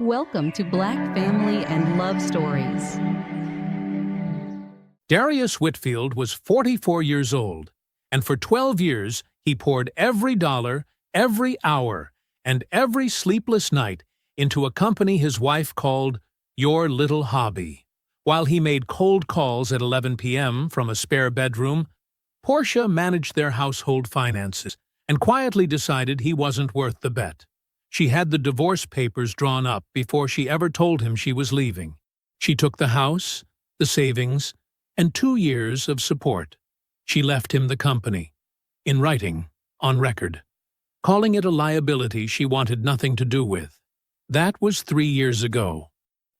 Welcome to Black Family and Love Stories. Darius Whitfield was 44 years old, and for 12 years he poured every dollar, every hour, and every sleepless night into a company his wife called Your Little Hobby. While he made cold calls at 11 p.m. from a spare bedroom, Portia managed their household finances and quietly decided he wasn't worth the bet. She had the divorce papers drawn up before she ever told him she was leaving. She took the house, the savings, and 2 years of support. She left him the company, in writing, on record, calling it a liability she wanted nothing to do with. That was 3 years ago.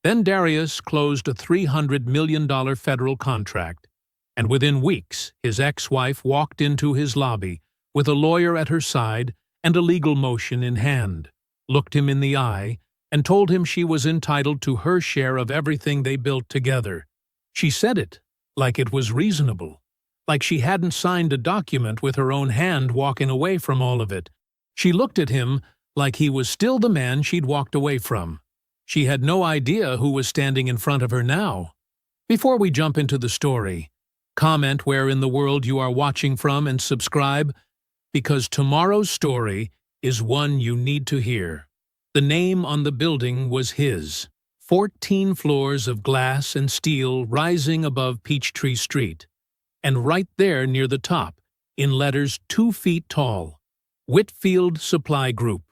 Then Darius closed a $300 million federal contract, and within weeks his ex-wife walked into his lobby with a lawyer at her side and a legal motion in hand, looked him in the eye, and told him she was entitled to her share of everything they built together. She said it like it was reasonable, like she hadn't signed a document with her own hand walking away from all of it. She looked at him like he was still the man she'd walked away from. She had no idea who was standing in front of her now. Before we jump into the story, comment where in the world you are watching from and subscribe, because tomorrow's story is one you need to hear. The name on the building was his. 14 floors of glass and steel rising above Peachtree Street. And right there near the top, in letters 2 feet tall, Whitfield Supply Group.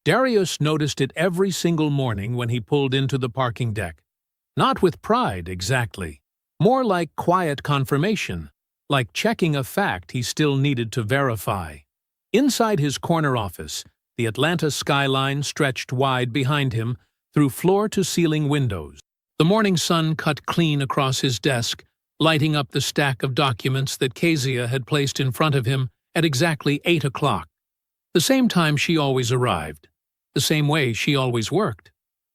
Darius noticed it every single morning when he pulled into the parking deck. Not with pride, exactly. More like quiet confirmation, like checking a fact he still needed to verify. Inside his corner office, the Atlanta skyline stretched wide behind him through floor-to-ceiling windows. The morning sun cut clean across his desk, lighting up the stack of documents that Kezia had placed in front of him at exactly 8 o'clock. The same time she always arrived. The same way she always worked.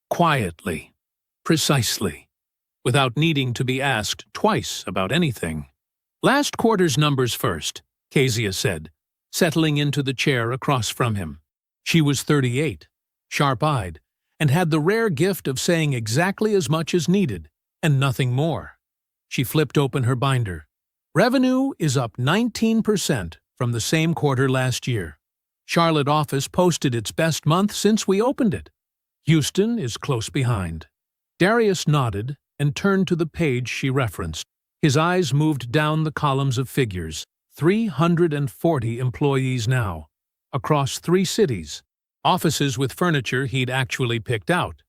Quietly. Precisely. Without needing to be asked twice about anything. "Last quarter's numbers first," Kezia said, settling into the chair across from him. She was 38, sharp-eyed, and had the rare gift of saying exactly as much as needed, and nothing more. She flipped open her binder. Revenue is up 19% from the same quarter last year. Charlotte office posted its best month since we opened it. Houston is close behind. Darius nodded and turned to the page she referenced. His eyes moved down the columns of figures. 340 employees now, across 3 cities. Offices with furniture he'd actually picked out.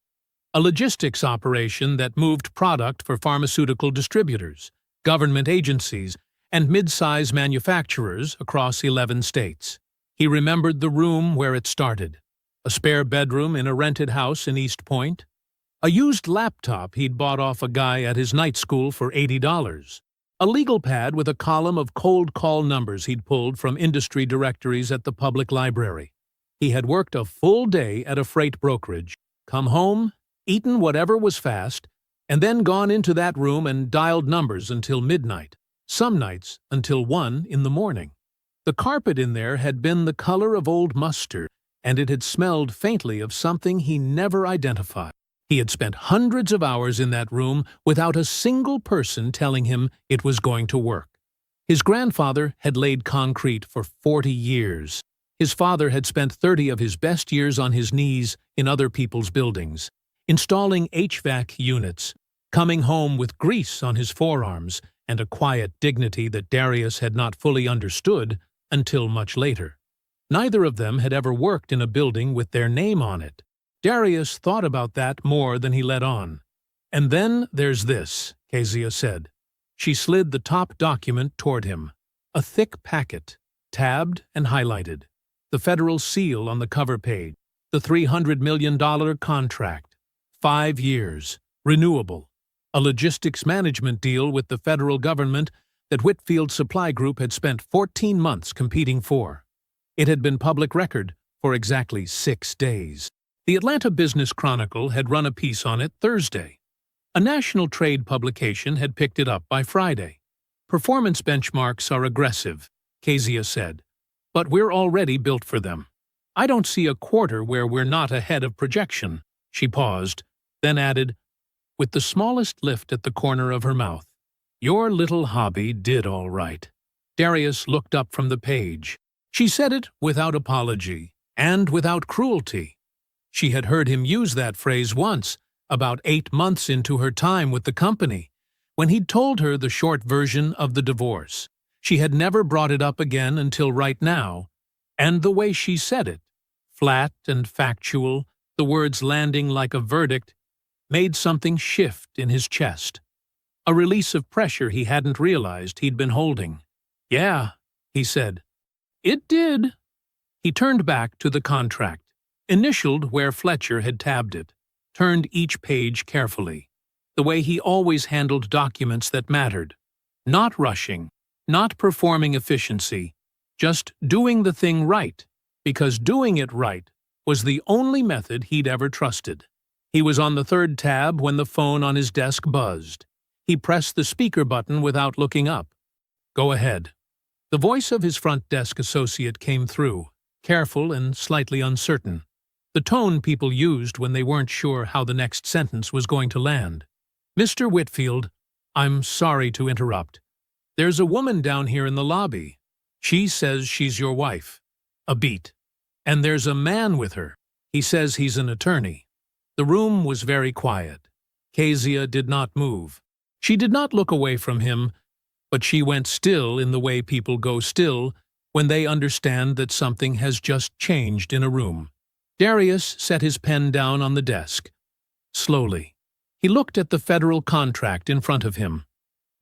A logistics operation that moved product for pharmaceutical distributors, government agencies, and mid-size manufacturers across 11 states. He remembered the room where it started. A spare bedroom in a rented house in East Point. A used laptop he'd bought off a guy at his night school for $80. A legal pad with a column of cold call numbers he'd pulled from industry directories at the public library. He had worked a full day at a freight brokerage, come home, eaten whatever was fast, and then gone into that room and dialed numbers until midnight, some nights until 1 in the morning. The carpet in there had been the color of old mustard, and it had smelled faintly of something he never identified. He had spent hundreds of hours in that room without a single person telling him it was going to work. His grandfather had laid concrete for 40 years. His father had spent 30 of his best years on his knees in other people's buildings, installing HVAC units, coming home with grease on his forearms and a quiet dignity that Darius had not fully understood until much later. Neither of them had ever worked in a building with their name on it. Darius thought about that more than he let on. "And then there's this," Kezia said. She slid the top document toward him. A thick packet, tabbed and highlighted. The federal seal on the cover page. The $300 million contract. 5 years. Renewable. A logistics management deal with the federal government that Whitfield Supply Group had spent 14 months competing for. It had been public record for exactly 6 days. The Atlanta Business Chronicle had run a piece on it Thursday. A national trade publication had picked it up by Friday. "Performance benchmarks are aggressive," Kezia said, "but we're already built for them. I don't see a quarter where we're not ahead of projection." She paused, then added, with the smallest lift at the corner of her mouth, "Your little hobby did all right." Darius looked up from the page. She said it without apology and without cruelty. She had heard him use that phrase once, about 8 months into her time with the company, when he'd told her the short version of the divorce. She had never brought it up again until right now, and the way she said it, flat and factual, the words landing like a verdict, made something shift in his chest. A release of pressure he hadn't realized he'd been holding. "Yeah," he said. "It did." He turned back to the contract, initialed where Fletcher had tabbed it, turned each page carefully, the way he always handled documents that mattered. Not rushing, not performing efficiency, just doing the thing right, because doing it right was the only method he'd ever trusted. He was on the 3rd tab when the phone on his desk buzzed. He pressed the speaker button without looking up. "Go ahead." The voice of his front desk associate came through, careful and slightly uncertain, the tone people used when they weren't sure how the next sentence was going to land. "Mr. Whitfield, I'm sorry to interrupt. There's a woman down here in the lobby. She says she's your wife." A beat. "And there's a man with her. He says he's an attorney." The room was very quiet. Kezia did not move. She did not look away from him, but she went still in the way people go still when they understand that something has just changed in a room. Darius set his pen down on the desk. Slowly, he looked at the federal contract in front of him,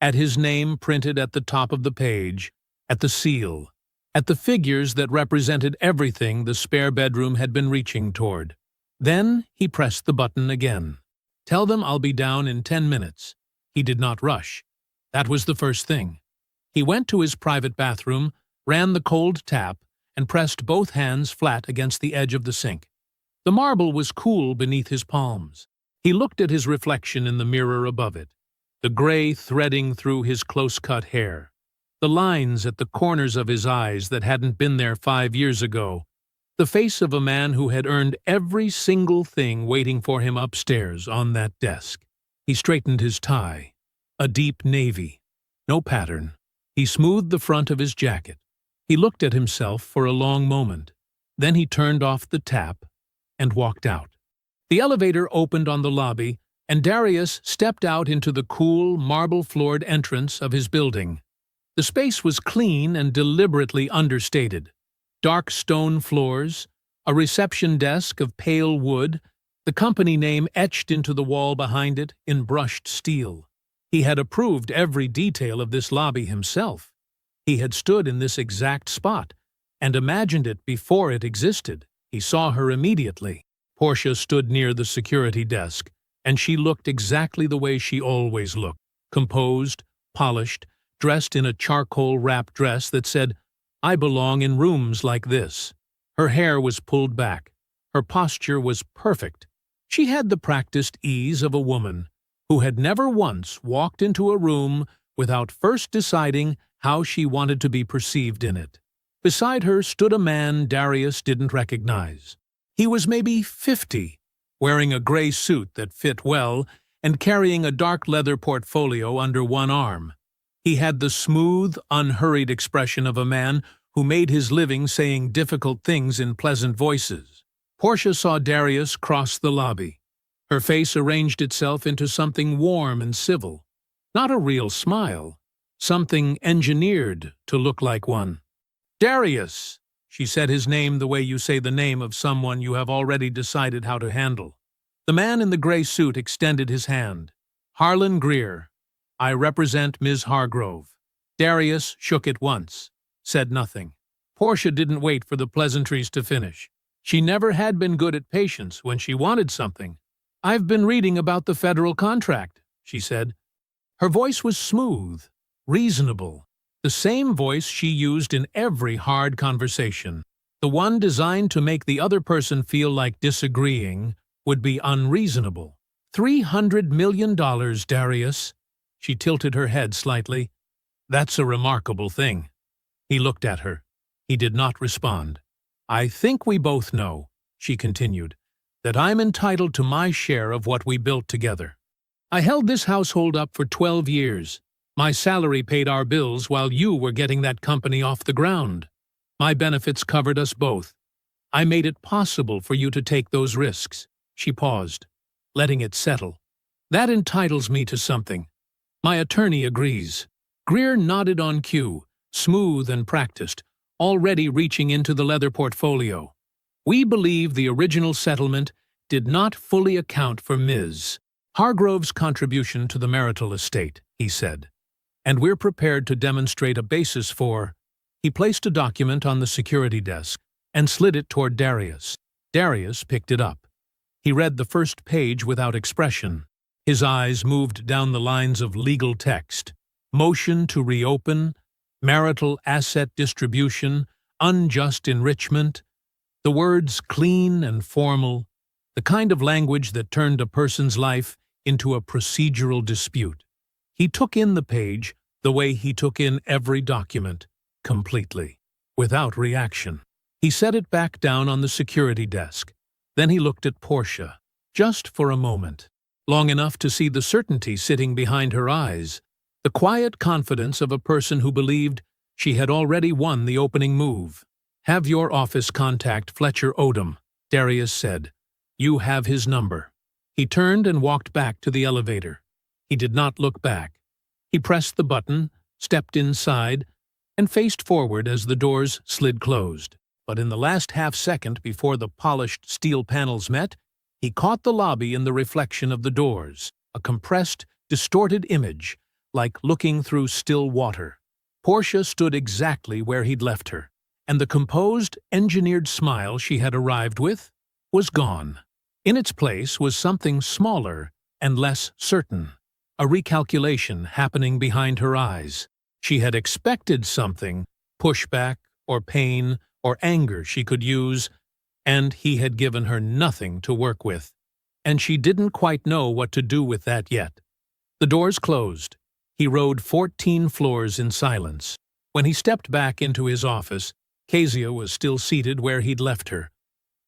at his name printed at the top of the page, at the seal, at the figures that represented everything the spare bedroom had been reaching toward. Then he pressed the button again. "Tell them I'll be down in 10 minutes. He did not rush. That was the first thing. He went to his private bathroom, ran the cold tap, and pressed both hands flat against the edge of the sink. The marble was cool beneath his palms. He looked at his reflection in the mirror above it, the gray threading through his close-cut hair, the lines at the corners of his eyes that hadn't been there 5 years ago, the face of a man who had earned every single thing waiting for him upstairs on that desk. He straightened his tie, a deep navy, no pattern. He smoothed the front of his jacket. He looked at himself for a long moment. Then he turned off the tap and walked out. The elevator opened on the lobby, and Darius stepped out into the cool, marble-floored entrance of his building. The space was clean and deliberately understated. Dark stone floors, a reception desk of pale wood, the company name etched into the wall behind it in brushed steel. He had approved every detail of this lobby himself. He had stood in this exact spot and imagined it before it existed. He saw her immediately. Portia stood near the security desk, and she looked exactly the way she always looked, composed, polished, dressed in a charcoal-wrapped dress that said, "I belong in rooms like this." Her hair was pulled back. Her posture was perfect. She had the practiced ease of a woman who had never once walked into a room without first deciding how she wanted to be perceived in it. Beside her stood a man Darius didn't recognize. He was maybe 50, wearing a gray suit that fit well and carrying a dark leather portfolio under one arm. He had the smooth, unhurried expression of a man who made his living saying difficult things in pleasant voices. Portia saw Darius cross the lobby. Her face arranged itself into something warm and civil. Not a real smile, something engineered to look like one. "Darius!" She said his name the way you say the name of someone you have already decided how to handle. The man in the gray suit extended his hand. "Harlan Greer. I represent Ms. Hargrove." Darius shook it once, said nothing. Portia didn't wait for the pleasantries to finish. She never had been good at patience when she wanted something. "I've been reading about the federal contract," she said. Her voice was smooth, reasonable, the same voice she used in every hard conversation, the one designed to make the other person feel like disagreeing would be unreasonable. $300 million, Darius. She tilted her head slightly. "That's a remarkable thing." He looked at her. He did not respond. "I think we both know," she continued, that I'm entitled to my share of what we built together. I held this household up for 12 years. My salary paid our bills while you were getting that company off the ground. My benefits covered us both. I made it possible for you to take those risks." She paused, letting it settle. "That entitles me to something. My attorney agrees." Greer nodded on cue, smooth and practiced, already reaching into the leather portfolio. "We believe the original settlement did not fully account for Ms. Hargrove's contribution to the marital estate," he said, "and we're prepared to demonstrate a basis for—" He placed a document on the security desk and slid it toward Darius. Darius picked it up. He read the first page without expression. His eyes moved down the lines of legal text. Motion to reopen, marital asset distribution, unjust enrichment. The words clean and formal, the kind of language that turned a person's life into a procedural dispute. He took in the page the way he took in every document, completely, without reaction. He set it back down on the security desk. Then he looked at Portia, just for a moment, long enough to see the certainty sitting behind her eyes, the quiet confidence of a person who believed she had already won the opening move. "Have your office contact Fletcher Odom," Darius said. "You have his number." He turned and walked back to the elevator. He did not look back. He pressed the button, stepped inside, and faced forward as the doors slid closed. But in the last half-second before the polished steel panels met, he caught the lobby in the reflection of the doors, a compressed, distorted image, like looking through still water. Portia stood exactly where he'd left her, and the composed, engineered smile she had arrived with was gone. In its place was something smaller and less certain, a recalculation happening behind her eyes. She had expected something, pushback or pain or anger she could use, and he had given her nothing to work with. And she didn't quite know what to do with that yet. The doors closed. He rode 14 floors in silence. When he stepped back into his office, Kezia was still seated where he'd left her.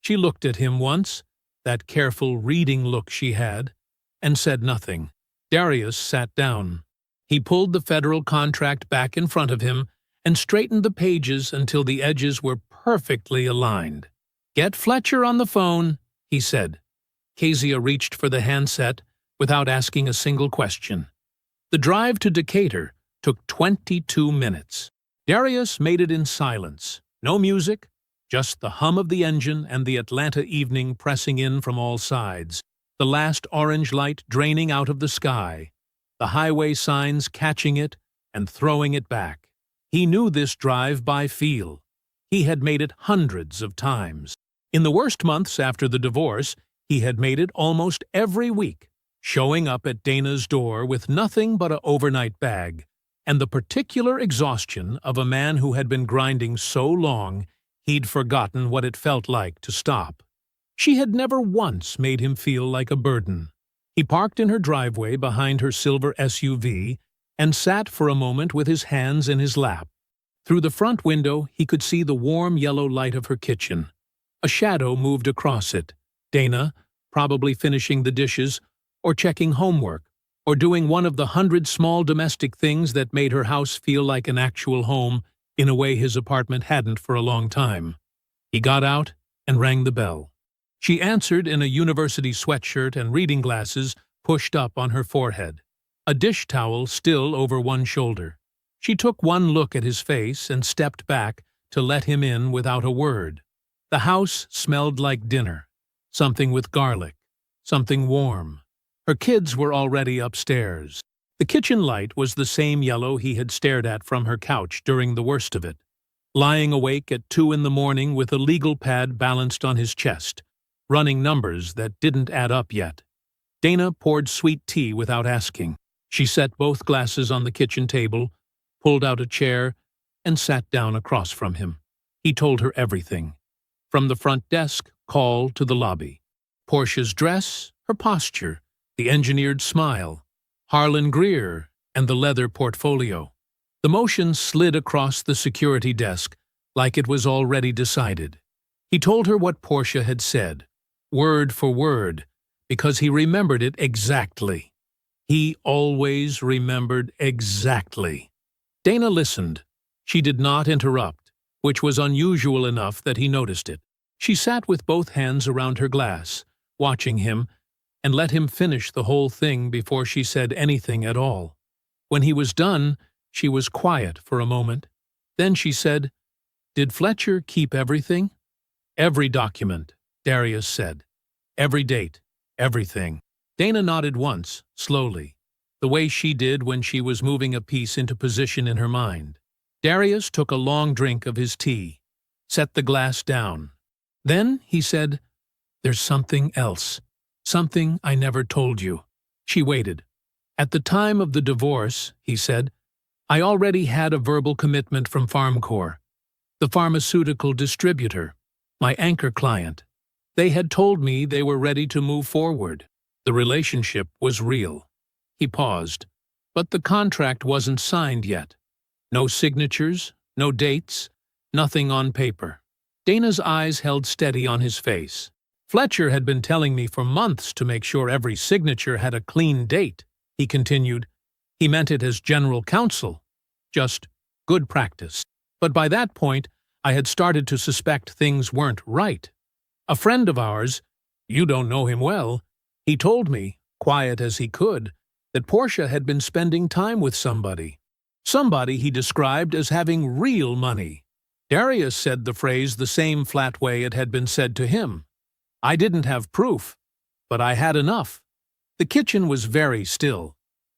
She looked at him once, that careful reading look she had, and said nothing. Darius sat down. He pulled the federal contract back in front of him and straightened the pages until the edges were perfectly aligned. "Get Fletcher on the phone," he said. Kezia reached for the handset without asking a single question. The drive to Decatur took 22 minutes. Darius made it in silence. No music, just the hum of the engine and the Atlanta evening pressing in from all sides, the last orange light draining out of the sky, the highway signs catching it and throwing it back. He knew this drive by feel. He had made it hundreds of times. In the worst months after the divorce, he had made it almost every week, showing up at Dana's door with nothing but an overnight bag, and the particular exhaustion of a man who had been grinding so long he'd forgotten what it felt like to stop. She had never once made him feel like a burden. He parked in her driveway behind her silver SUV and sat for a moment with his hands in his lap. Through the front window, he could see the warm yellow light of her kitchen. A shadow moved across it. Dana, probably finishing the dishes, or checking homework, or doing one of the 100 small domestic things that made her house feel like an actual home in a way his apartment hadn't for a long time. He got out and rang the bell. She answered in a university sweatshirt and reading glasses pushed up on her forehead, a dish towel still over one shoulder. She took one look at his face and stepped back to let him in without a word. The house smelled like dinner, something with garlic, something warm. Her kids were already upstairs. The kitchen light was the same yellow he had stared at from her couch during the worst of it. Lying awake at 2 in the morning with a legal pad balanced on his chest, running numbers that didn't add up yet. Dana poured sweet tea without asking. She set both glasses on the kitchen table, pulled out a chair, and sat down across from him. He told her everything. From the front desk call to the lobby. Portia's dress, her posture, the engineered smile, Harlan Greer, and the leather portfolio. The motion slid across the security desk like it was already decided. He told her what Portia had said, word for word, because he remembered it exactly. He always remembered exactly. Dana listened. She did not interrupt, which was unusual enough that he noticed it. She sat with both hands around her glass, watching him, and let him finish the whole thing before she said anything at all. When he was done, she was quiet for a moment. Then she said, "Did Fletcher keep everything?" "Every document," Darius said. "Every date, everything." Dana nodded once, slowly, the way she did when she was moving a piece into position in her mind. Darius took a long drink of his tea, set the glass down. Then he said, "There's something else. Something I never told you." She waited. "At the time of the divorce," he said, "I already had a verbal commitment from FarmCorp, the pharmaceutical distributor, my anchor client. They had told me they were ready to move forward. The relationship was real." He paused, but the contract wasn't signed yet. No signatures, no dates, nothing on paper. Dana's eyes held steady on his face. "Fletcher had been telling me for months to make sure every signature had a clean date," he continued. "He meant it as general counsel. Just good practice. But by that point, I had started to suspect things weren't right. A friend of ours, you don't know him well, he told me, quiet as he could, that Portia had been spending time with somebody. Somebody he described as having real money. Darius said the phrase the same flat way it had been said to him. I didn't have proof, but I had enough. The kitchen was very still.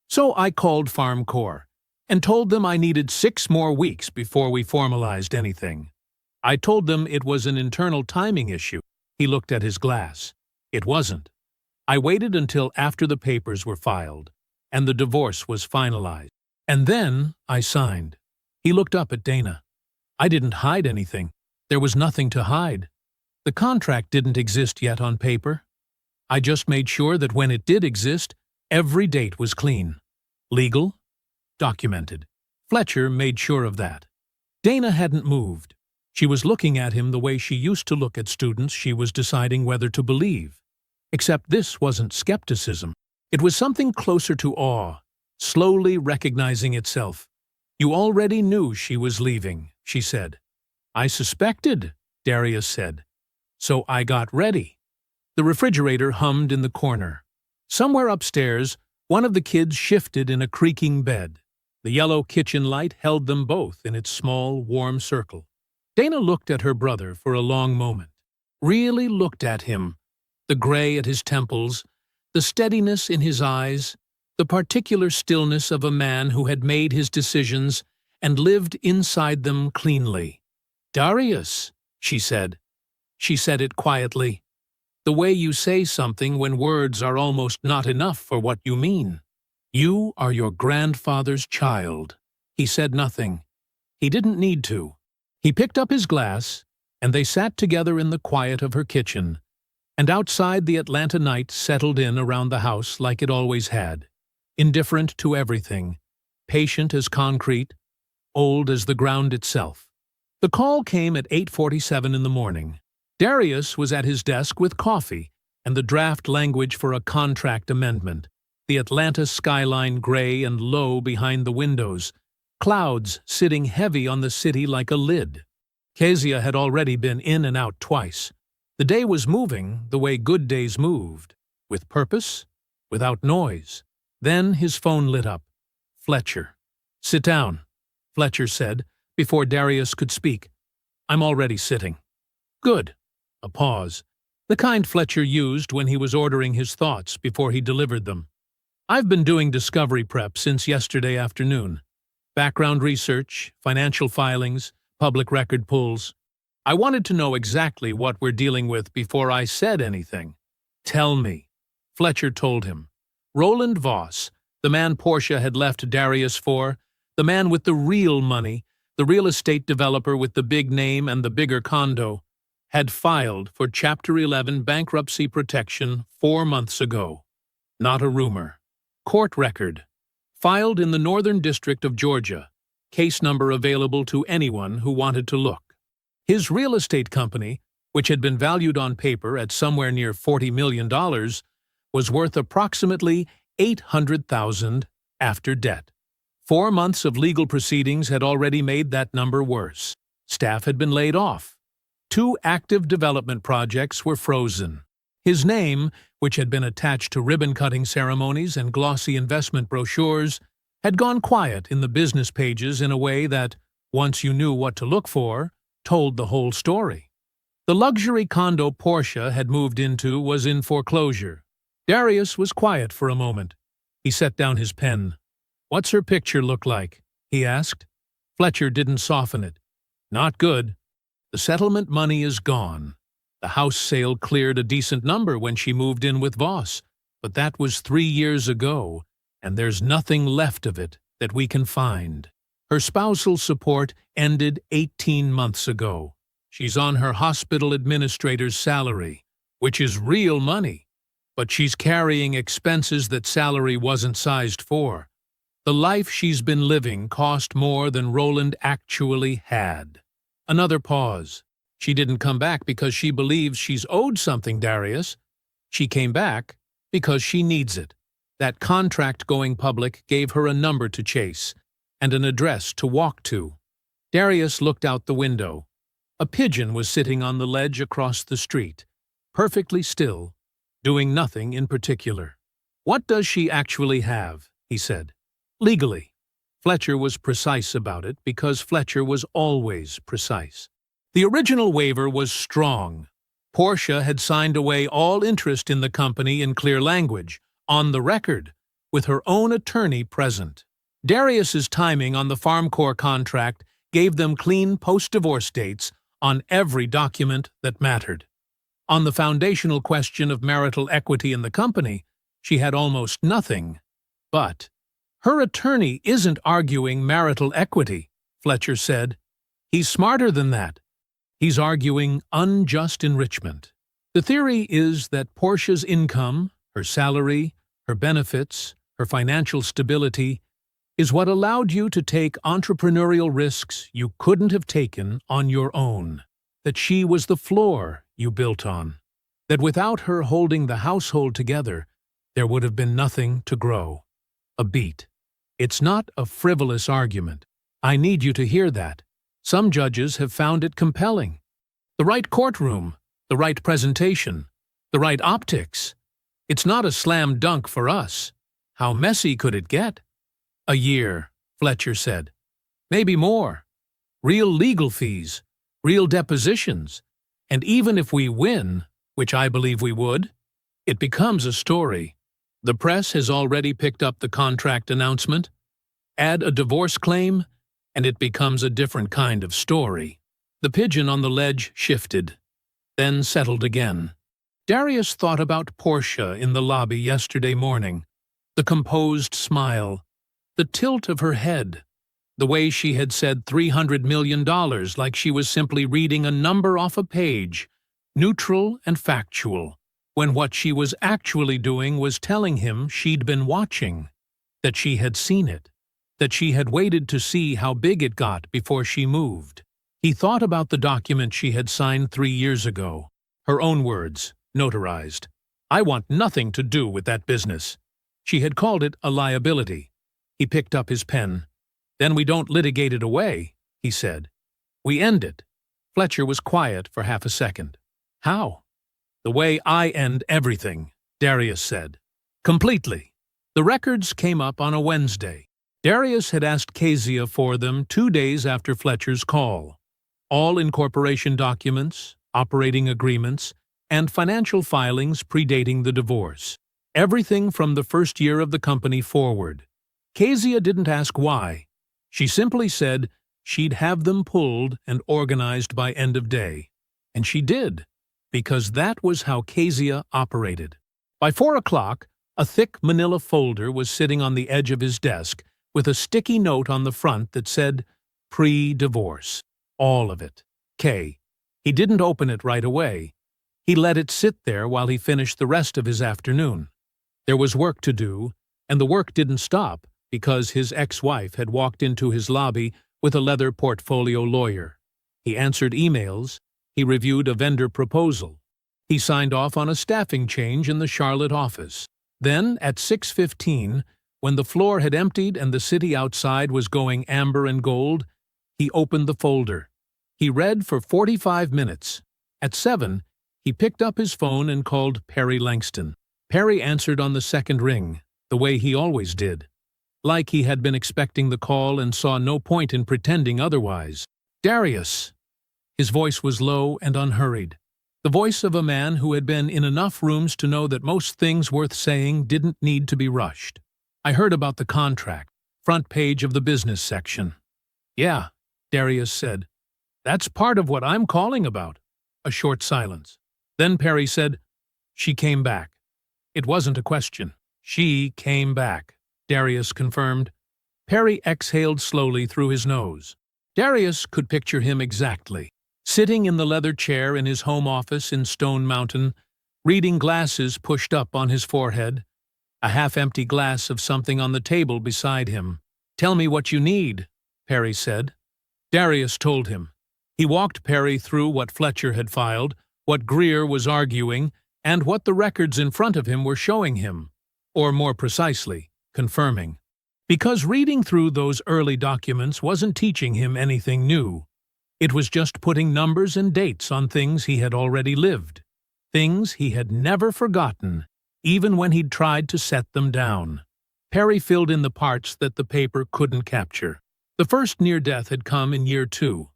So I called FarmCorp and told them I needed 6 more weeks before we formalized anything. I told them it was an internal timing issue." He looked at his glass. "It wasn't. I waited until after the papers were filed and the divorce was finalized. And then I signed." He looked up at Dana. "I didn't hide anything. There was nothing to hide. The contract didn't exist yet on paper. I just made sure that when it did exist, every date was clean. Legal, documented. Fletcher made sure of that." Dana hadn't moved. She was looking at him the way she used to look at students she was deciding whether to believe. Except this wasn't skepticism. It was something closer to awe, slowly recognizing itself. "You already knew she was leaving," she said. "I suspected," Darius said. "So I got ready." The refrigerator hummed in the corner. Somewhere upstairs, one of the kids shifted in a creaking bed. The yellow kitchen light held them both in its small, warm circle. Dana looked at her brother for a long moment. Really looked at him. The gray at his temples, the steadiness in his eyes, the particular stillness of a man who had made his decisions and lived inside them cleanly. "Darius," she said. She said it quietly. "The way you say something when words are almost not enough for what you mean. You are your grandfather's child." He said nothing. He didn't need to. He picked up his glass, and they sat together in the quiet of her kitchen, and outside the Atlanta night settled in around the house like it always had, indifferent to everything, patient as concrete, old as the ground itself. The call came at 8:47 in the morning. Darius was at his desk with coffee and the draft language for a contract amendment, the Atlanta skyline gray and low behind the windows, clouds sitting heavy on the city like a lid. Kezia had already been in and out twice. The day was moving the way good days moved, with purpose, without noise. Then his phone lit up. Fletcher. "Sit down," Fletcher said, before Darius could speak. "I'm already sitting." "Good." A pause. The kind Fletcher used when he was ordering his thoughts before he delivered them. "I've been doing discovery prep since yesterday afternoon. Background research, financial filings, public record pulls. I wanted to know exactly what we're dealing with before I said anything." "Tell me," Fletcher told him. Roland Voss, the man Portia had left Darius for, the man with the real money, the real estate developer with the big name and the bigger condo, had filed for Chapter 11 bankruptcy protection 4 months ago. Not a rumor. Court record. Filed in the Northern District of Georgia. Case number available to anyone who wanted to look. His real estate company, which had been valued on paper at somewhere near $40 million, was worth approximately $800,000 after debt. 4 months of legal proceedings had already made that number worse. Staff had been laid off. 2 active development projects were frozen. His name, which had been attached to ribbon-cutting ceremonies and glossy investment brochures, had gone quiet in the business pages in a way that, once you knew what to look for, told the whole story. The luxury condo Portia had moved into was in foreclosure. Darius was quiet for a moment. He set down his pen. "What's her picture look like?" he asked. Fletcher didn't soften it. "Not good. The settlement money is gone. The house sale cleared a decent number when she moved in with Voss, but that was 3 years ago, and there's nothing left of it that we can find. Her spousal support ended 18 months ago. She's on her hospital administrator's salary, which is real money, but she's carrying expenses that salary wasn't sized for. The life she's been living cost more than Roland actually had." Another pause. "She didn't come back because she believes she's owed something, Darius. She came back because she needs it. That contract going public gave her a number to chase and an address to walk to." Darius looked out the window. A pigeon was sitting on the ledge across the street, perfectly still, doing nothing in particular. "What does she actually have?" he said. "Legally." Fletcher was precise about it because Fletcher was always precise. The original waiver was strong. Portia had signed away all interest in the company in clear language, on the record, with her own attorney present. Darius's timing on the FarmCorp contract gave them clean post-divorce dates on every document that mattered. On the foundational question of marital equity in the company, she had almost nothing. But her attorney isn't arguing marital equity, Fletcher said. He's smarter than that. He's arguing unjust enrichment. The theory is that Portia's income, her salary, her benefits, her financial stability, is what allowed you to take entrepreneurial risks you couldn't have taken on your own. That she was the floor you built on. That without her holding the household together, there would have been nothing to grow. A beat. It's not a frivolous argument. I need you to hear that. Some judges have found it compelling. The right courtroom, the right presentation, the right optics. It's not a slam dunk for us. How messy could it get? "A year," Fletcher said. "Maybe more. Real legal fees, real depositions, and even if we win, which I believe we would, it becomes a story. The press has already picked up the contract announcement. Add a divorce claim, and it becomes a different kind of story." The pigeon on the ledge shifted, then settled again. Darius thought about Portia in the lobby yesterday morning. The composed smile, the tilt of her head, the way she had said $300 million like she was simply reading a number off a page, neutral and factual, when what she was actually doing was telling him she'd been watching, that she had seen it, that she had waited to see how big it got before she moved. He thought about the document she had signed 3 years ago. Her own words, notarized. "I want nothing to do with that business." She had called it a liability. He picked up his pen. "Then we don't litigate it away," he said. "We end it." Fletcher was quiet for half a second. "How?" "The way I end everything," Darius said. "Completely." The records came up on a Wednesday. Darius had asked Kezia for them 2 days after Fletcher's call. All incorporation documents, operating agreements, and financial filings predating the divorce. Everything from the first year of the company forward. Kezia didn't ask why. She simply said she'd have them pulled and organized by end of day. And she did, because that was how Kezia operated. By 4 o'clock, a thick manila folder was sitting on the edge of his desk with a sticky note on the front that said, "Pre-divorce." All of it. K. He didn't open it right away. He let it sit there while he finished the rest of his afternoon. There was work to do, and the work didn't stop because his ex-wife had walked into his lobby with a leather portfolio lawyer. He answered emails, He reviewed a vendor proposal. He signed off on a staffing change in the Charlotte office. Then, at 6:15, when the floor had emptied and the city outside was going amber and gold, he opened the folder. He read for 45 minutes. At 7, he picked up his phone and called Perry Langston. Perry answered on the second ring, the way he always did, like he had been expecting the call and saw no point in pretending otherwise. "Darius." His voice was low and unhurried, the voice of a man who had been in enough rooms to know that most things worth saying didn't need to be rushed. "I heard about the contract, front page of the business section." "Yeah," Darius said. "That's part of what I'm calling about." A short silence. Then Perry said, "She came back." It wasn't a question. "She came back," Darius confirmed. Perry exhaled slowly through his nose. Darius could picture him exactly, sitting in the leather chair in his home office in Stone Mountain, reading glasses pushed up on his forehead, a half-empty glass of something on the table beside him. "Tell me what you need," Perry said. Darius told him. He walked Perry through what Fletcher had filed, what Greer was arguing, and what the records in front of him were showing him, or more precisely, confirming. Because reading through those early documents wasn't teaching him anything new. It was just putting numbers and dates on things he had already lived, things he had never forgotten, even when he'd tried to set them down. Perry filled in the parts that the paper couldn't capture. The first near-death had come in year 2.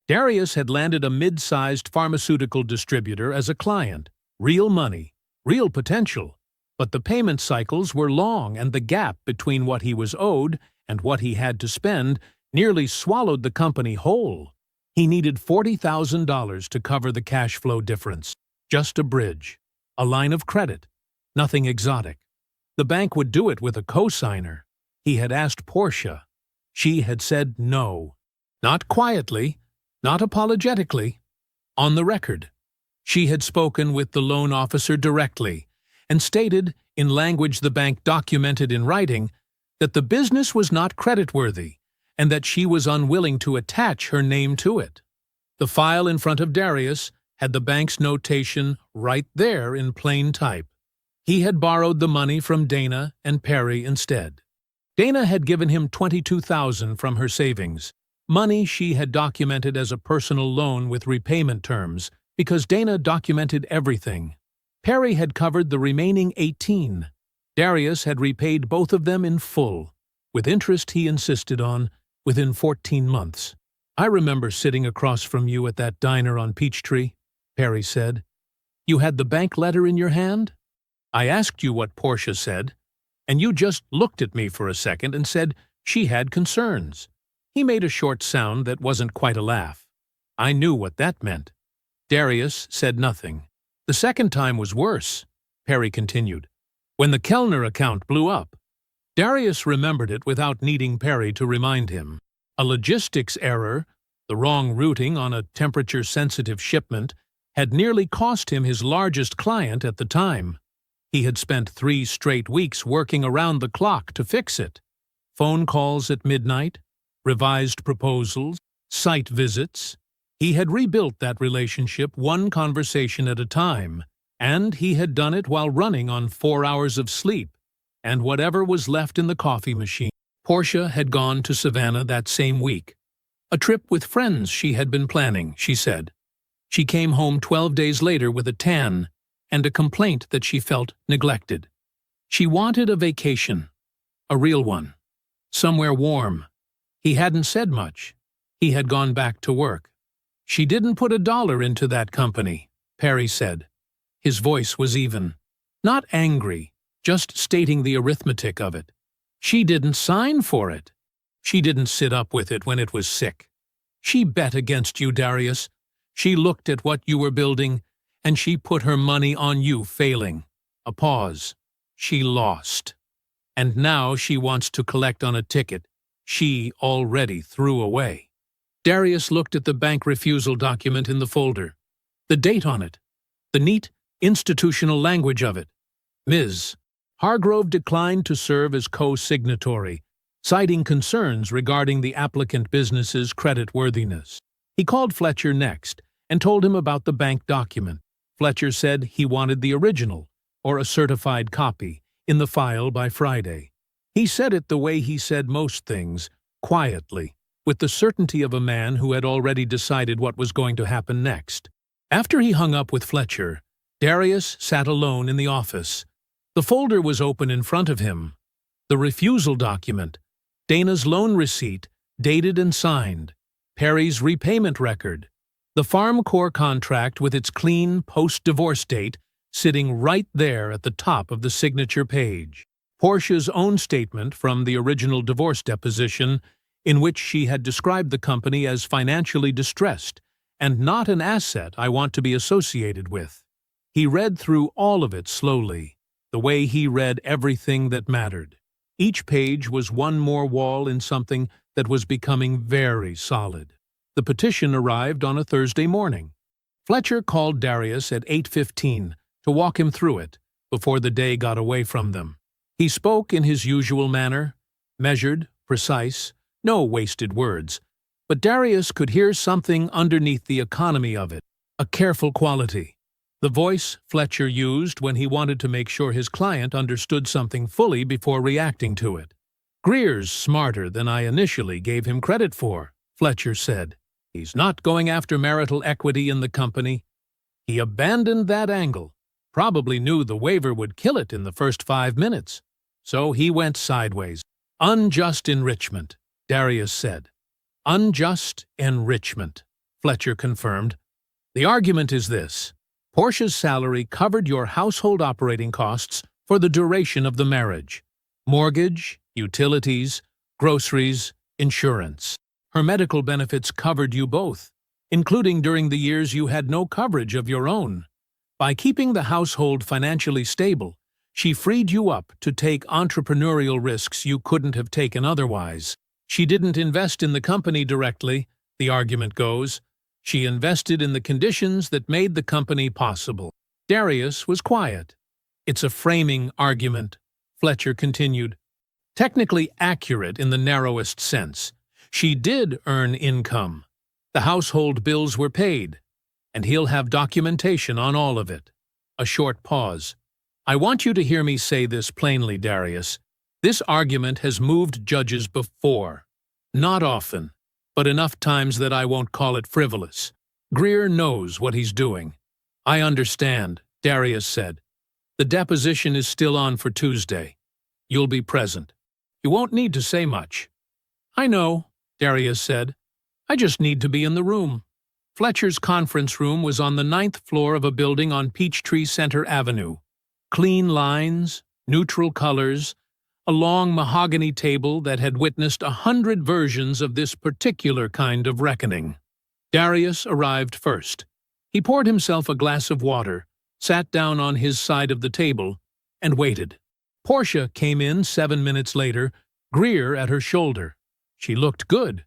Darius had landed a mid-sized pharmaceutical distributor as a client. Real money, real potential. But the payment cycles were long, and the gap between what he was owed and what he had to spend nearly swallowed the company whole. He needed $40,000 to cover the cash flow difference. Just a bridge. A line of credit. Nothing exotic. The bank would do it with a cosigner. He had asked Portia. She had said no. Not quietly, not apologetically. On the record. She had spoken with the loan officer directly and stated, in language the bank documented in writing, that the business was not creditworthy and that she was unwilling to attach her name to it. The file in front of Darius had the bank's notation right there in plain type. He had borrowed the money from Dana and Perry instead. Dana had given him $22,000 from her savings, money she had documented as a personal loan with repayment terms, because Dana documented everything. Perry had covered the remaining 18. Darius had repaid both of them in full, with interest he insisted on, within 14 months. "I remember sitting across from you at that diner on Peachtree," Perry said. "You had the bank letter in your hand? I asked you what Portia said, and you just looked at me for a second and said she had concerns." He made a short sound that wasn't quite a laugh. I knew what that meant. Darius said nothing. "The second time was worse," Perry continued, "when the Kellner account blew up." Darius remembered it without needing Perry to remind him. A logistics error, the wrong routing on a temperature-sensitive shipment, had nearly cost him his largest client at the time. He had spent 3 straight weeks working around the clock to fix it. Phone calls at midnight, revised proposals, site visits. He had rebuilt that relationship one conversation at a time, and he had done it while running on 4 hours of sleep and whatever was left in the coffee machine. Portia had gone to Savannah that same week. A trip with friends she had been planning, she said. She came home 12 days later with a tan and a complaint that she felt neglected. She wanted a vacation, a real one, somewhere warm. He hadn't said much. He had gone back to work. "She didn't put $1 into that company," Perry said. His voice was even. Not angry, just stating the arithmetic of it. "She didn't sign for it. She didn't sit up with it when it was sick. She bet against you, Darius. She looked at what you were building, and she put her money on you failing." A pause. "She lost. And now she wants to collect on a ticket she already threw away." Darius looked at the bank refusal document in the folder. The date on it. The neat, institutional language of it. Ms. Hargrove declined to serve as co-signatory, citing concerns regarding the applicant business's creditworthiness. He called Fletcher next and told him about the bank document. Fletcher said he wanted the original, or a certified copy, in the file by Friday. He said it the way he said most things, quietly, with the certainty of a man who had already decided what was going to happen next. After he hung up with Fletcher, Darius sat alone in the office. The folder was open in front of him. The refusal document, Dana's loan receipt, dated and signed, Perry's repayment record, the Farm Corps contract with its clean post-divorce date sitting right there at the top of the signature page, Portia's own statement from the original divorce deposition in which she had described the company as financially distressed and not an asset I want to be associated with. He read through all of it slowly, the way he read everything that mattered. Each page was one more wall in something that was becoming very solid. The petition arrived on a Thursday morning. Fletcher called Darius at 8:15 to walk him through it before the day got away from them. He spoke in his usual manner, measured, precise, no wasted words, but Darius could hear something underneath the economy of it, a careful quality. The voice Fletcher used when he wanted to make sure his client understood something fully before reacting to it. "Greer's smarter than I initially gave him credit for," Fletcher said. "He's not going after marital equity in the company. He abandoned that angle, probably knew the waiver would kill it in the first 5 minutes. So he went sideways. Unjust enrichment," Darius said. "Unjust enrichment," Fletcher confirmed. "The argument is this. Portia's salary covered your household operating costs for the duration of the marriage. Mortgage, utilities, groceries, insurance. Her medical benefits covered you both, including during the years you had no coverage of your own. By keeping the household financially stable, she freed you up to take entrepreneurial risks you couldn't have taken otherwise. She didn't invest in the company directly, the argument goes. She invested in the conditions that made the company possible." Darius was quiet. "It's a framing argument," Fletcher continued. "Technically accurate in the narrowest sense. She did earn income. The household bills were paid, and he'll have documentation on all of it." A short pause. "I want you to hear me say this plainly, Darius. This argument has moved judges before. Not often, but enough times that I won't call it frivolous. Greer knows what he's doing." "I understand," Darius said. "The deposition is still on for Tuesday. You'll be present. You won't need to say much." "I know," Darius said. "I just need to be in the room." Fletcher's conference room was on the 9th floor of a building on Peachtree Center Avenue. Clean lines, neutral colors, a long mahogany table that had witnessed 100 versions of this particular kind of reckoning. Darius arrived first. He poured himself a glass of water, sat down on his side of the table, and waited. Portia came in 7 minutes later, Greer at her shoulder. She looked good.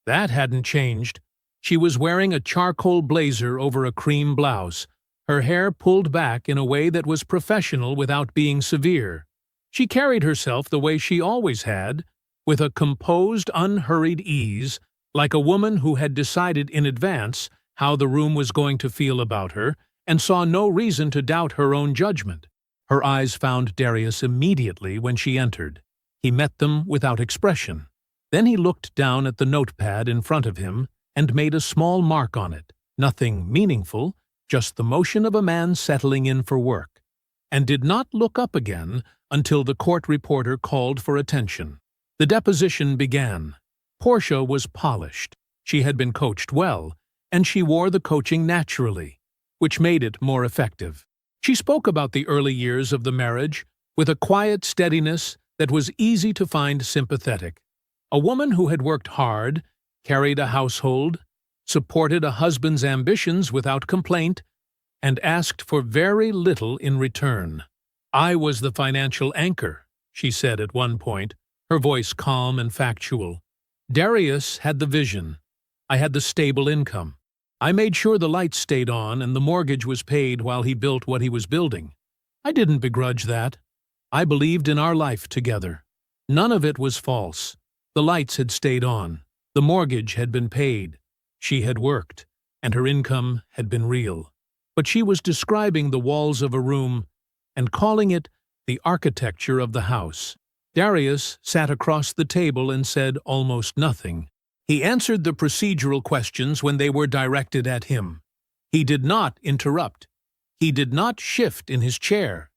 That hadn't changed. She was wearing a charcoal blazer over a cream blouse, her hair pulled back in a way that was professional without being severe. She carried herself the way she always had, with a composed, unhurried ease, like a woman who had decided in advance how the room was going to feel about her and saw no reason to doubt her own judgment. Her eyes found Darius immediately when she entered. He met them without expression. Then he looked down at the notepad in front of him and made a small mark on it, nothing meaningful, just the motion of a man settling in for work, and did not look up again until the court reporter called for attention. The deposition began. Portia was polished. She had been coached well, and she wore the coaching naturally, which made it more effective. She spoke about the early years of the marriage with a quiet steadiness that was easy to find sympathetic. A woman who had worked hard, carried a household, supported a husband's ambitions without complaint, and asked for very little in return. "I was the financial anchor," she said at one point, her voice calm and factual. "Darius had the vision. I had the stable income. I made sure the lights stayed on and the mortgage was paid while he built what he was building. I didn't begrudge that. I believed in our life together. None of it was false. The lights had stayed on. The mortgage had been paid. She had worked. and her income had been real. But she was describing the walls of a room and calling it the architecture of the house. Darius sat across the table and said almost nothing. He answered the procedural questions when they were directed at him. He did not interrupt. He did not shift in his chair.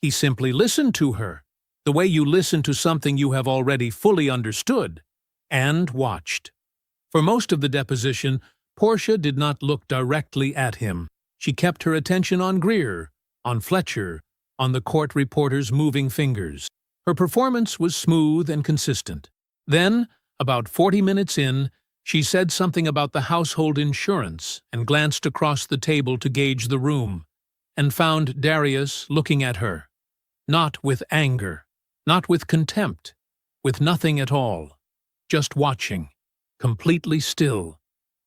He simply listened to her, the way you listen to something you have already fully understood, and watched. For most of the deposition, Portia did not look directly at him. She kept her attention on Greer, on Fletcher, on the court reporter's moving fingers. Her performance was smooth and consistent. Then, about 40 minutes in, she said something about the household insurance and glanced across the table to gauge the room, and found Darius looking at her. Not with anger, not with contempt, with nothing at all. Just watching, completely still,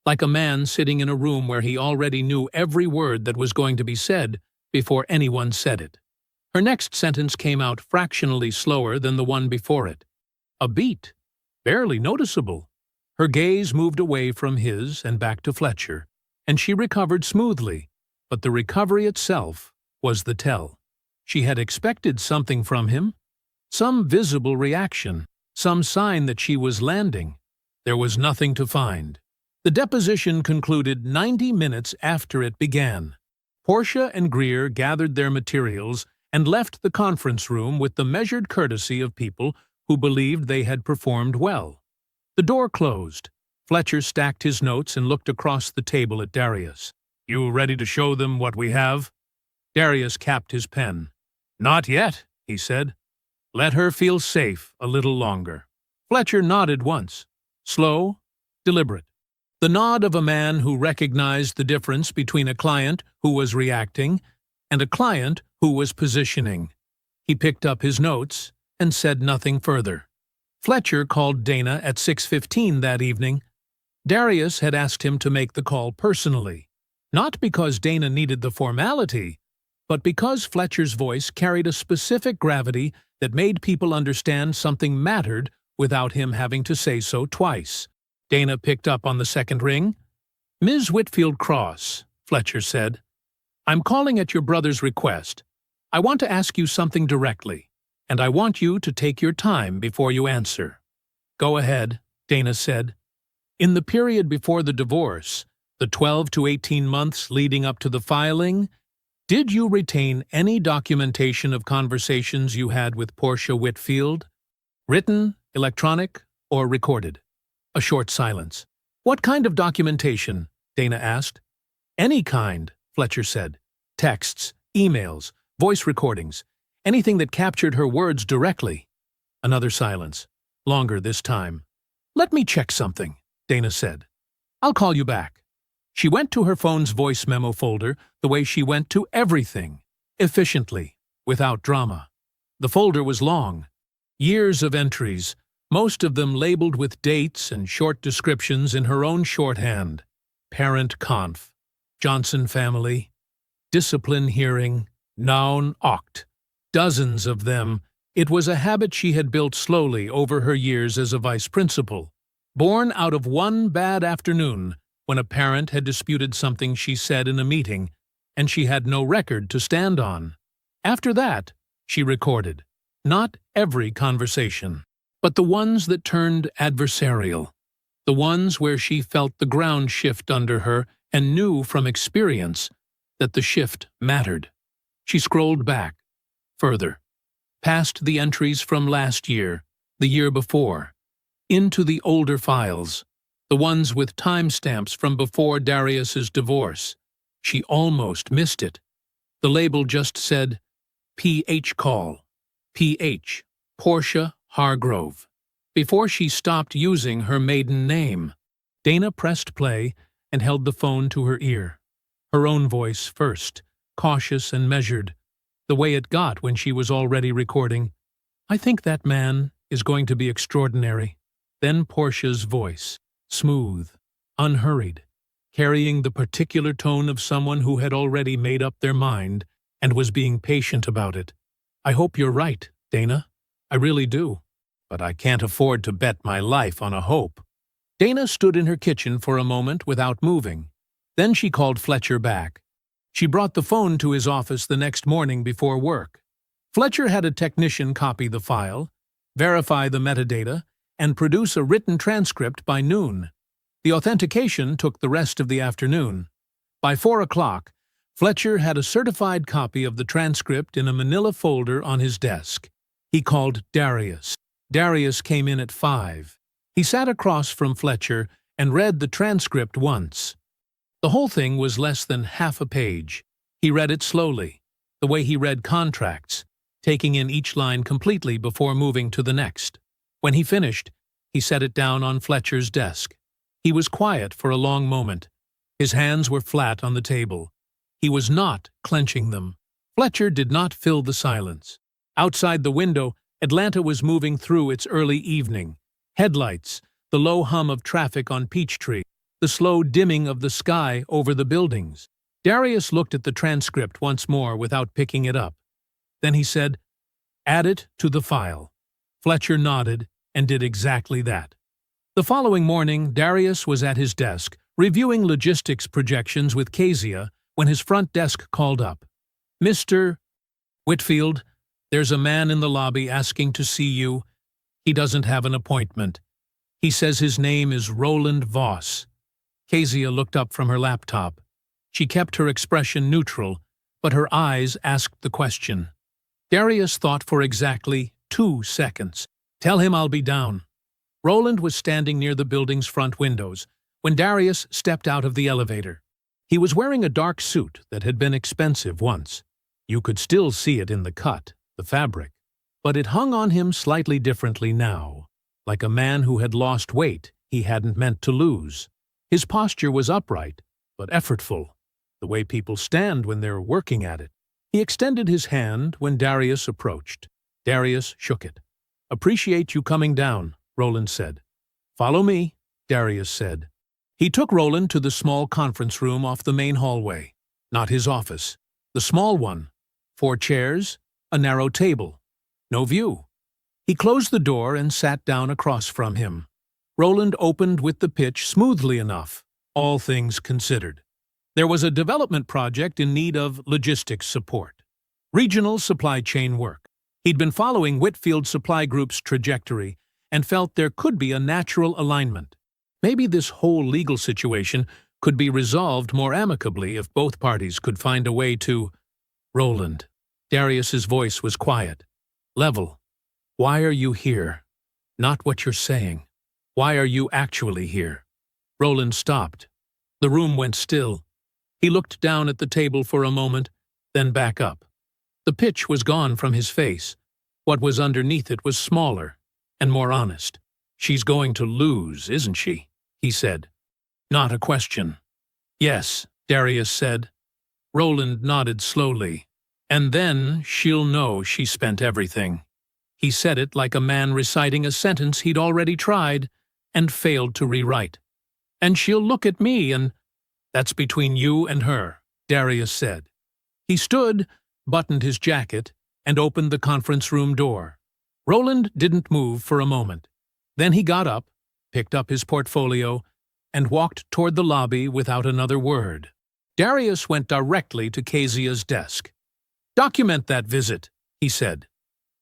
like a man sitting in a room where he already knew every word that was going to be said before anyone said it. Her next sentence came out fractionally slower than the one before it. A beat, barely noticeable. Her gaze moved away from his and back to Fletcher, and she recovered smoothly, but the recovery itself was the tell. She had expected something from him, some visible reaction, some sign that she was landing. There was nothing to find. The deposition concluded 90 minutes after it began. Portia and Greer gathered their materials and left the conference room with the measured courtesy of people who believed they had performed well. The door closed. Fletcher stacked his notes and looked across the table at Darius. "You ready to show them what we have?" Darius capped his pen. "Not yet," he said. "Let her feel safe a little longer." Fletcher nodded once, slow, deliberate. The nod of a man who recognized the difference between a client who was reacting and a client who was positioning. He picked up his notes and said nothing further. Fletcher called Dana at 6:15 that evening. Darius had asked him to make the call personally, not because Dana needed the formality, but because Fletcher's voice carried a specific gravity that made people understand something mattered without him having to say so twice. Dana picked up on the second ring. "Ms. Whitfield Cross," Fletcher said, "I'm calling at your brother's request. I want to ask you something directly, and I want you to take your time before you answer." "Go ahead," Dana said. "In the period before the divorce, the 12 to 18 months leading up to the filing, did you retain any documentation of conversations you had with Portia Whitfield? Written, electronic, or recorded?" A short silence. "What kind of documentation?" Dana asked. "Any kind," Fletcher said. "Texts, emails, voice recordings, anything that captured her words directly." Another silence, longer this time. "Let me check something," Dana said. "I'll call you back." She went to her phone's voice memo folder the way she went to everything, efficiently, without drama. The folder was long. Years of entries, most of them labeled with dates and short descriptions in her own shorthand. Parent conf, Johnson family, discipline hearing, noun oct. Dozens of them. It was a habit she had built slowly over her years as a vice principal, born out of one bad afternoon when a parent had disputed something she said in a meeting, and she had no record to stand on. After that, she recorded. Not every conversation, but the ones that turned adversarial, the ones where she felt the ground shift under her and knew from experience that the shift mattered. She scrolled back, further, past the entries from last year, the year before, into the older files, the ones with timestamps from before Darius's divorce. She almost missed it. The label just said, PH call, PH, Portia Hargrove. Before she stopped using her maiden name, Dana pressed play and held the phone to her ear. Her own voice first, cautious and measured, the way it got when she was already recording. "I think that man is going to be extraordinary." Then Portia's voice, smooth, unhurried, carrying the particular tone of someone who had already made up their mind and was being patient about it. "I hope you're right, Dana. I really do. But I can't afford to bet my life on a hope." Dana stood in her kitchen for a moment without moving. Then she called Fletcher back. She brought the phone to his office the next morning before work. Fletcher had a technician copy the file, verify the metadata, and produce a written transcript by noon. The authentication took the rest of the afternoon. By 4 o'clock, Fletcher had a certified copy of the transcript in a manila folder on his desk. He called Darius. Darius came in at 5. He sat across from Fletcher and read the transcript once. The whole thing was less than half a page. He read it slowly, the way he read contracts, taking in each line completely before moving to the next. When he finished, he set it down on Fletcher's desk. He was quiet for a long moment. His hands were flat on the table. He was not clenching them. Fletcher did not fill the silence. Outside the window, Atlanta was moving through its early evening. Headlights, the low hum of traffic on Peachtree, the slow dimming of the sky over the buildings. Darius looked at the transcript once more without picking it up. Then he said, "Add it to the file." Fletcher nodded and did exactly that. The following morning, Darius was at his desk, reviewing logistics projections with Kezia when his front desk called up. "Mr. Whitfield, there's a man in the lobby asking to see you. He doesn't have an appointment. He says his name is Roland Voss." Kezia looked up from her laptop. She kept her expression neutral, but her eyes asked the question. Darius thought for exactly 2 seconds. "Tell him I'll be down." Roland was standing near the building's front windows when Darius stepped out of the elevator. He was wearing a dark suit that had been expensive once. You could still see it in the cut, the fabric, but it hung on him slightly differently now, like a man who had lost weight he hadn't meant to lose. His posture was upright, but effortful, the way people stand when they're working at it. He extended his hand when Darius approached. Darius shook it. "Appreciate you coming down," Roland said. "Follow me," Darius said. He took Roland to the small conference room off the main hallway. Not his office. The small one. 4 chairs, a narrow table. No view. He closed the door and sat down across from him. Roland opened with the pitch smoothly enough, all things considered. There was a development project in need of logistics support. Regional supply chain work. He'd been following Whitfield Supply Group's trajectory and felt there could be a natural alignment. Maybe this whole legal situation could be resolved more amicably if both parties could find a way to— "Roland." Darius's voice was quiet, level. "Why are you here? Not what you're saying. Why are you actually here?" Roland stopped. The room went still. He looked down at the table for a moment, then back up. The pitch was gone from his face. What was underneath it was smaller and more honest. "She's going to lose, isn't she?" he said. Not a question. "Yes," Darius said. Roland nodded slowly. "And then she'll know she spent everything." He said it like a man reciting a sentence he'd already tried and failed to rewrite. "And she'll look at me and—" "That's between you and her," Darius said. He stood, buttoned his jacket, and opened the conference room door. Roland didn't move for a moment. Then he got up, picked up his portfolio, and walked toward the lobby without another word. Darius went directly to Kezia's desk. "Document that visit," he said.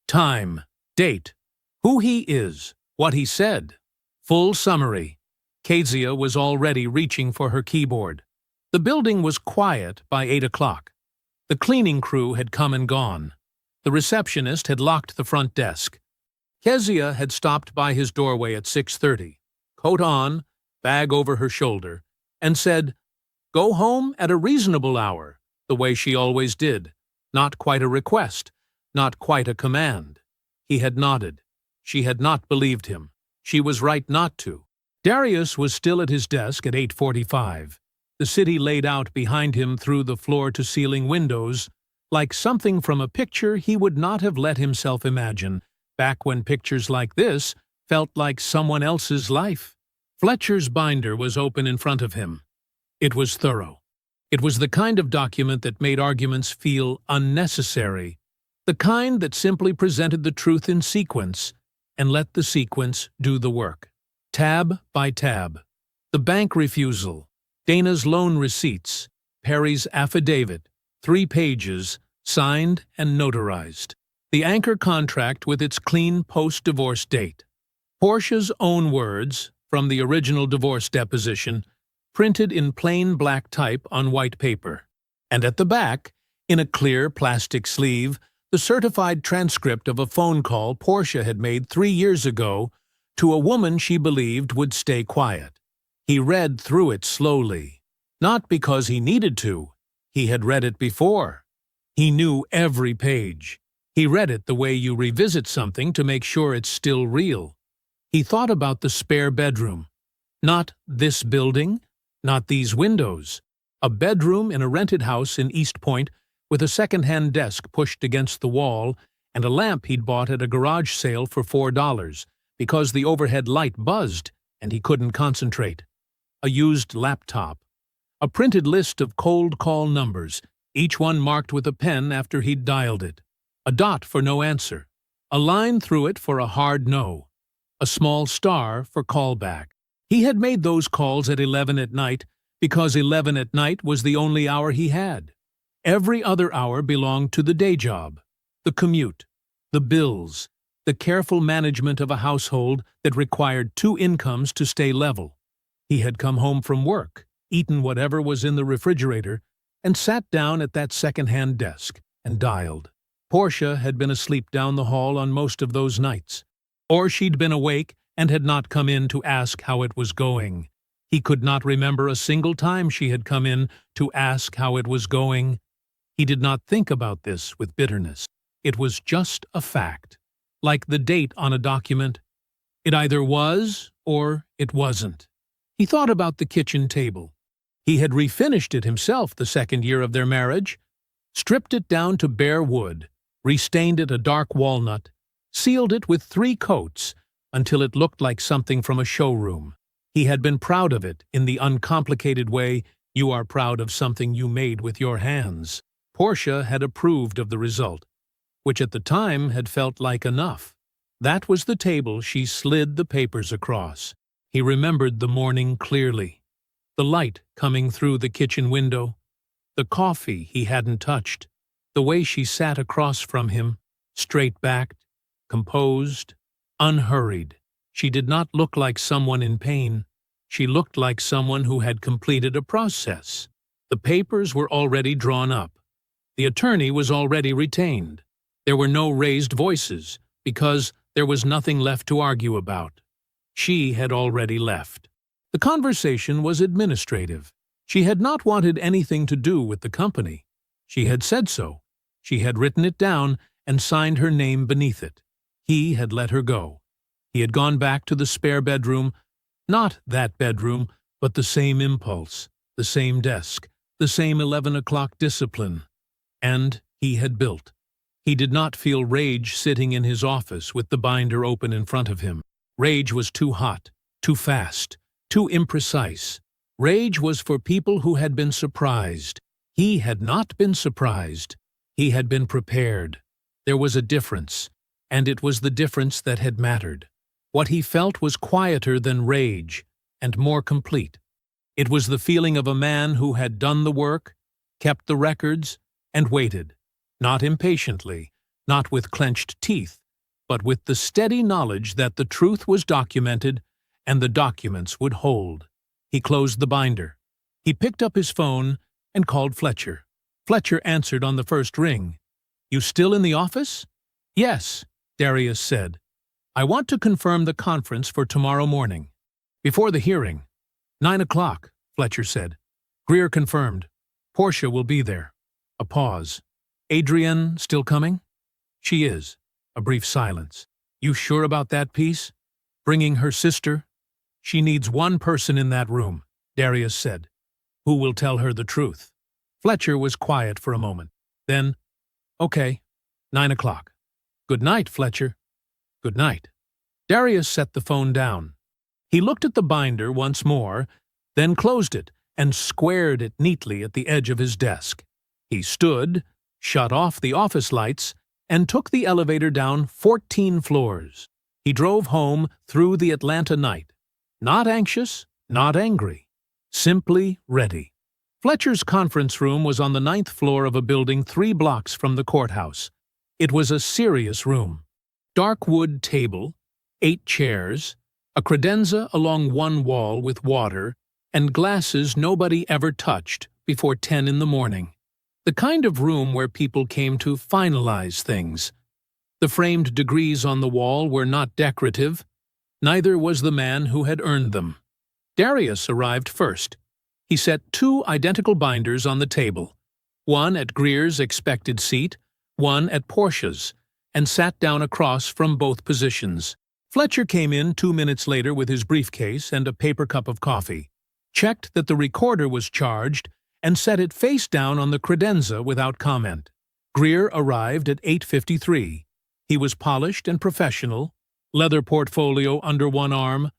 "Time, date, who he is, what he said. Full summary." Kezia was already reaching for her keyboard. The building was quiet by 8 o'clock. The cleaning crew had come and gone. The receptionist had locked the front desk. Kezia had stopped by his doorway at 6:30, coat on, bag over her shoulder, and said, "Go home at a reasonable hour," the way she always did. Not quite a request, not quite a command. He had nodded. She had not believed him. She was right not to. Darius was still at his desk at 8:45. The city laid out behind him through the floor-to-ceiling windows, like something from a picture he would not have let himself imagine, back when pictures like this felt like someone else's life. Fletcher's binder was open in front of him. It was thorough. It was the kind of document that made arguments feel unnecessary, the kind that simply presented the truth in sequence and let the sequence do the work. Tab by tab. The bank refusal. Dana's loan receipts, Perry's affidavit, 3 pages, signed and notarized. The anchor contract with its clean post-divorce date. Portia's own words, from the original divorce deposition, printed in plain black type on white paper. And at the back, in a clear plastic sleeve, the certified transcript of a phone call Portia had made 3 years ago to a woman she believed would stay quiet. He read through it slowly. Not because he needed to. He had read it before. He knew every page. He read it the way you revisit something to make sure it's still real. He thought about the spare bedroom. Not this building, not these windows. A bedroom in a rented house in East Point with a second-hand desk pushed against the wall and a lamp he'd bought at a garage sale for $4 because the overhead light buzzed and he couldn't concentrate. A used laptop. A printed list of cold call numbers, each one marked with a pen after he'd dialed it. A dot for no answer. A line through it for a hard no. A small star for callback. He had made those calls at 11 at night because 11 at night was the only hour he had. Every other hour belonged to the day job, the commute, the bills, the careful management of a household that required 2 incomes to stay level. He had come home from work, eaten whatever was in the refrigerator, and sat down at that second-hand desk and dialed. Portia had been asleep down the hall on most of those nights. Or she'd been awake and had not come in to ask how it was going. He could not remember a single time she had come in to ask how it was going. He did not think about this with bitterness. It was just a fact. Like the date on a document. It either was or it wasn't. He thought about the kitchen table. He had refinished it himself the 2nd year of their marriage, stripped it down to bare wood, restained it a dark walnut, sealed it with 3 coats until it looked like something from a showroom. He had been proud of it in the uncomplicated way you are proud of something you made with your hands. Portia had approved of the result, which at the time had felt like enough. That was the table she slid the papers across. He remembered the morning clearly. The light coming through the kitchen window, the coffee he hadn't touched, the way she sat across from him, straight-backed, composed, unhurried. She did not look like someone in pain. She looked like someone who had completed a process. The papers were already drawn up. The attorney was already retained. There were no raised voices, because there was nothing left to argue about. She had already left. The conversation was administrative. She had not wanted anything to do with the company. She had said so. She had written it down and signed her name beneath it. He had let her go. He had gone back to the spare bedroom, not that bedroom, but the same impulse, the same desk, the same 11 o'clock discipline. And he had built. He did not feel rage sitting in his office with the binder open in front of him. Rage was too hot, too fast, too imprecise. Rage was for people who had been surprised. He had not been surprised. He had been prepared. There was a difference, and it was the difference that had mattered. What he felt was quieter than rage, and more complete. It was the feeling of a man who had done the work, kept the records, and waited, not impatiently, not with clenched teeth, but with the steady knowledge that the truth was documented and the documents would hold. He closed the binder. He picked up his phone and called Fletcher. Fletcher answered on the first ring. "You still in the office?" "Yes," Darius said. "I want to confirm the conference for tomorrow morning. Before the hearing." 9 o'clock, Fletcher said. Greer confirmed. Portia will be there. A pause. "Adrienne still coming?" "She is." A brief silence. "You sure about that piece? Bringing her sister?" "She needs one person in that room," Darius said. "Who will tell her the truth?" Fletcher was quiet for a moment. Then, "Okay, 9 o'clock. Good night, Fletcher." "Good night." Darius set the phone down. He looked at the binder once more, then closed it and squared it neatly at the edge of his desk. He stood, shut off the office lights, and took the elevator down 14 floors. He drove home through the Atlanta night. Not anxious, not angry. Simply ready. Fletcher's conference room was on the 9th floor of a building 3 blocks from the courthouse. It was a serious room. Dark wood table, 8 chairs, a credenza along one wall with water, and glasses nobody ever touched before 10 in the morning. The kind of room where people came to finalize things. The framed degrees on the wall were not decorative. Neither was the man who had earned them. Darius arrived first. He set 2 identical binders on the table, one at Greer's expected seat, one at Portia's, and sat down across from both positions. Fletcher came in 2 minutes later with his briefcase and a paper cup of coffee, checked that the recorder was charged, and set it face down on the credenza without comment. Greer arrived at 8:53. He was polished and professional, leather portfolio under one arm,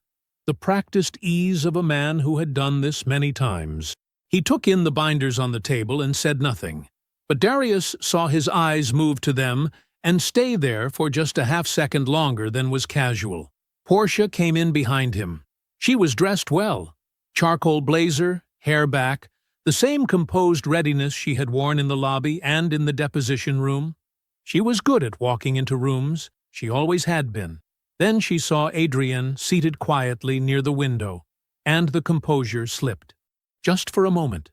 the practiced ease of a man who had done this many times. He took in the binders on the table and said nothing, but Darius saw his eyes move to them and stay there for just a half-second longer than was casual. Portia came in behind him. She was dressed well. Charcoal blazer, hair back, the same composed readiness she had worn in the lobby and in the deposition room. She was good at walking into rooms. She always had been. Then she saw Adrian seated quietly near the window, and the composure slipped. Just for a moment.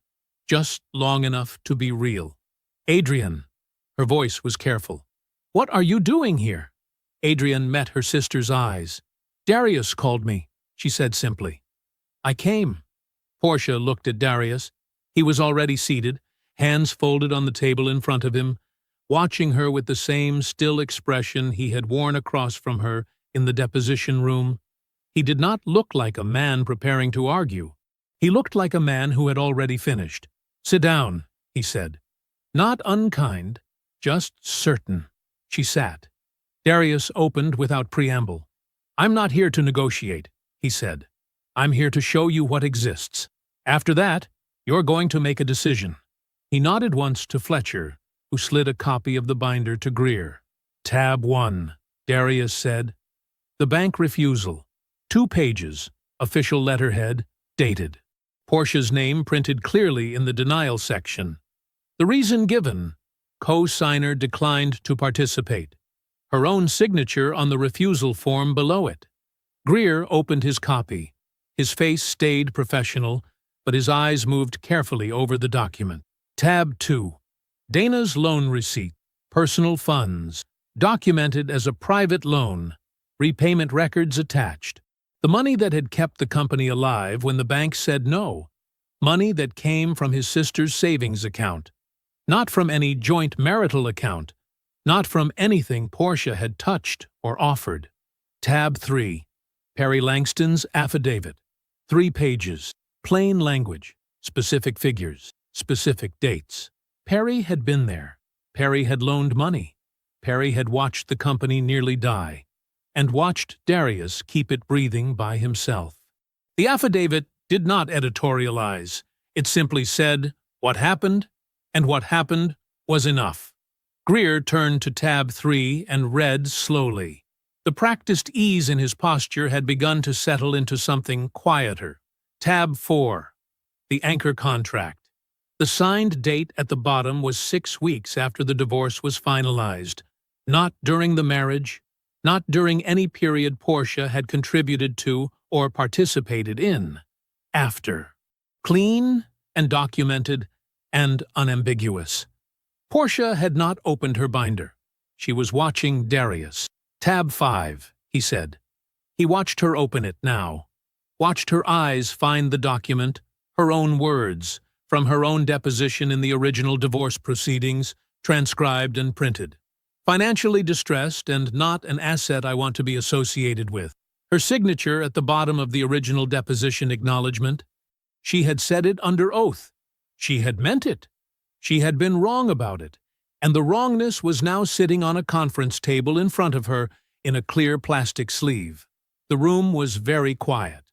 Just long enough to be real. "Adrian." Her voice was careful. "What are you doing here?" Adrian met her sister's eyes. "Darius called me," she said simply. "I came." Portia looked at Darius. He was already seated, hands folded on the table in front of him, watching her with the same still expression he had worn across from her in the deposition room. He did not look like a man preparing to argue. He looked like a man who had already finished. "Sit down," he said. Not unkind, just certain. She sat. Darius opened without preamble. "I'm not here to negotiate," he said. "I'm here to show you what exists. After that, you're going to make a decision." He nodded once to Fletcher, who slid a copy of the binder to Greer. "Tab 1, Darius said. The bank refusal. 2 pages, official letterhead, dated. Portia's name printed clearly in the denial section. The reason given: co-signer declined to participate. Her own signature on the refusal form below it. Greer opened his copy. His face stayed professional, but his eyes moved carefully over the document. Tab 2. Dana's loan receipt. Personal funds. Documented as a private loan. Repayment records attached. The money that had kept the company alive when the bank said no. Money that came from his sister's savings account. Not from any joint marital account. Not from anything Portia had touched or offered. Tab 3. Perry Langston's affidavit. 3 pages. Plain language. Specific figures. Specific dates. Perry had been there. Perry had loaned money. Perry had watched the company nearly die, and watched Darius keep it breathing by himself. The affidavit did not editorialize. It simply said what happened, and what happened was enough. Greer turned to tab 3 and read slowly. The practiced ease in his posture had begun to settle into something quieter. Tab 4. The anchor contract. The signed date at the bottom was 6 weeks after the divorce was finalized. Not during the marriage, not during any period Portia had contributed to or participated in. After. Clean and documented and unambiguous. Portia had not opened her binder. She was watching Darius. Tab 5, he said. He watched her open it now. Watched her eyes find the document, her own words, from her own deposition in the original divorce proceedings, transcribed and printed. Financially distressed and not an asset I want to be associated with. Her signature at the bottom of the original deposition acknowledgement. She had said it under oath. She had meant it. She had been wrong about it, and the wrongness was now sitting on a conference table in front of her in a clear plastic sleeve. The room was very quiet.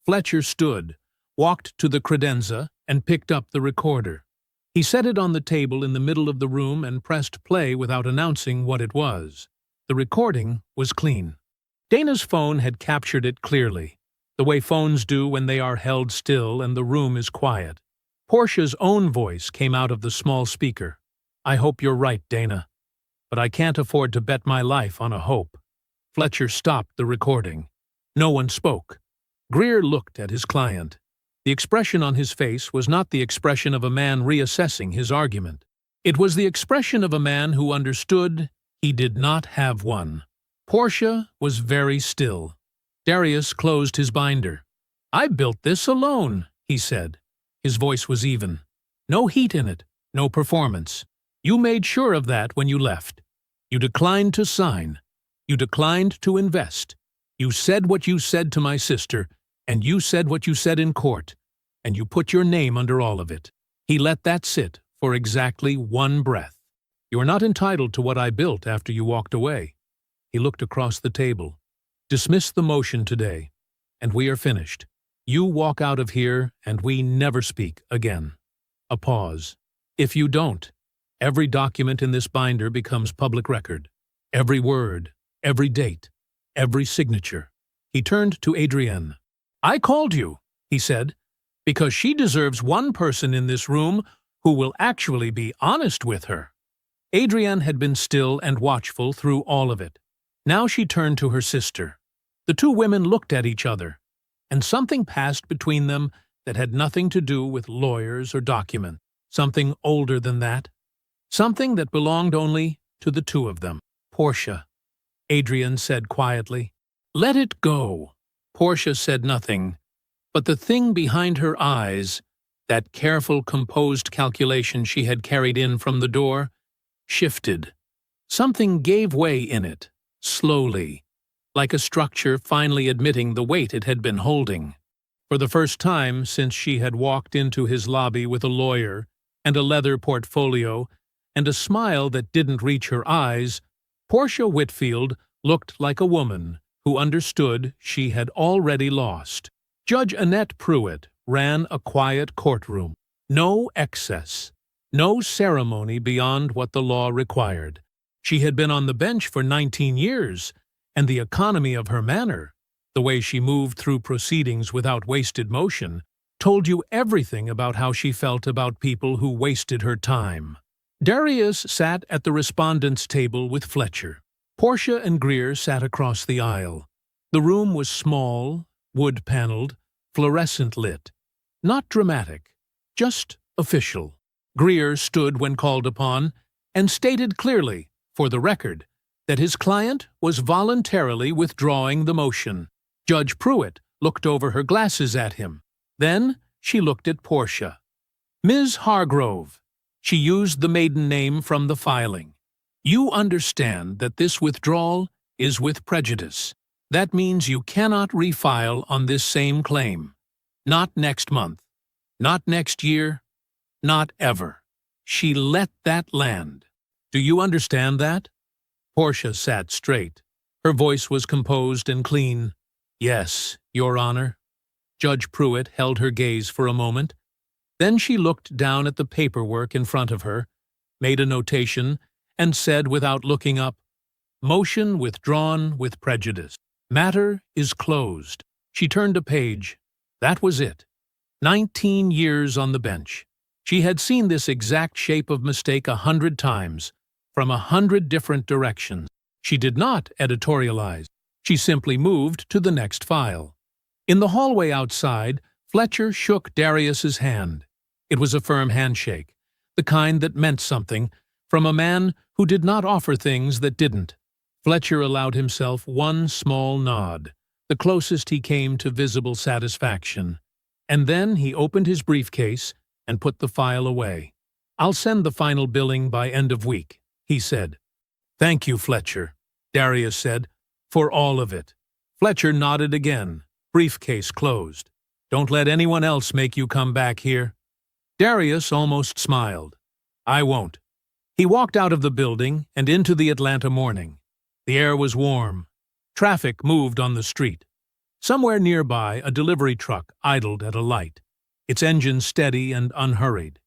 Fletcher stood, walked to the credenza, and picked up the recorder. He set it on the table in the middle of the room and pressed play without announcing what it was. The recording was clean. Dana's phone had captured it clearly. the way phones do when they are held still and the room is quiet. Portia's own voice came out of the small speaker. "I hope you're right, Dana. But I can't afford to bet my life on a hope." Fletcher stopped the recording. No one spoke. Greer looked at his client. The expression on his face was not the expression of a man reassessing his argument. It was the expression of a man who understood he did not have one. Portia was very still. Darius closed his binder. "I built this alone," he said. His voice was even. "No heat in it, no performance. You made sure of that when you left. You declined to sign. You declined to invest. You said what you said to my sister, and you said what you said in court, and you put your name under all of it." He let that sit for exactly one breath. "You are not entitled to what I built after you walked away." He looked across the table. "Dismiss the motion today, and we are finished. You walk out of here, and we never speak again." A pause. "If you don't, every document in this binder becomes public record. Every word, every date, every signature." He turned to Adrienne. "I called you," he said, "because she deserves one person in this room who will actually be honest with her." Adrienne had been still and watchful through all of it. Now she turned to her sister. The two women looked at each other, and something passed between them that had nothing to do with lawyers or documents, something older than that, something that belonged only to the two of them. "Portia," Adrienne said quietly. "Let it go." Portia said nothing, but the thing behind her eyes, that careful, composed calculation she had carried in from the door, shifted. Something gave way in it, slowly, like a structure finally admitting the weight it had been holding. For the first time since she had walked into his lobby with a lawyer and a leather portfolio and a smile that didn't reach her eyes, Portia Whitfield looked like a woman who understood she had already lost. Judge Annette Pruitt ran a quiet courtroom. No excess, no ceremony beyond what the law required. She had been on the bench for 19 years, and the economy of her manner, the way she moved through proceedings without wasted motion, told you everything about how she felt about people who wasted her time. Darius sat at the respondents' table with Fletcher. Portia and Greer sat across the aisle. The room was small, wood-paneled, fluorescent-lit. Not dramatic, just official. Greer stood when called upon and stated clearly, for the record, that his client was voluntarily withdrawing the motion. Judge Pruitt looked over her glasses at him. Then she looked at Portia. "Ms. Hargrove," she used the maiden name from the filing, "you understand that this withdrawal is with prejudice. That means you cannot refile on this same claim. Not next month. Not next year. Not ever." She let that land. "Do you understand that?" Portia sat straight. Her voice was composed and clean. "Yes, Your Honor." Judge Pruitt held her gaze for a moment. Then she looked down at the paperwork in front of her, made a notation, and said without looking up, "Motion withdrawn with prejudice. Matter is closed." She turned a page. That was it. 19 years on the bench. She had seen this exact shape of mistake 100 times, from 100 different directions. She did not editorialize. She simply moved to the next file. In the hallway outside, Fletcher shook Darius's hand. It was a firm handshake, the kind that meant something, from a man who did not offer things that didn't. Fletcher allowed himself one small nod, the closest he came to visible satisfaction. And then he opened his briefcase and put the file away. "I'll send the final billing by end of week," he said. "Thank you, Fletcher," Darius said, "for all of it." Fletcher nodded again, briefcase closed. "Don't let anyone else make you come back here." Darius almost smiled. "I won't." He walked out of the building and into the Atlanta morning. The air was warm. Traffic moved on the street. Somewhere nearby, a delivery truck idled at a light, its engine steady and unhurried.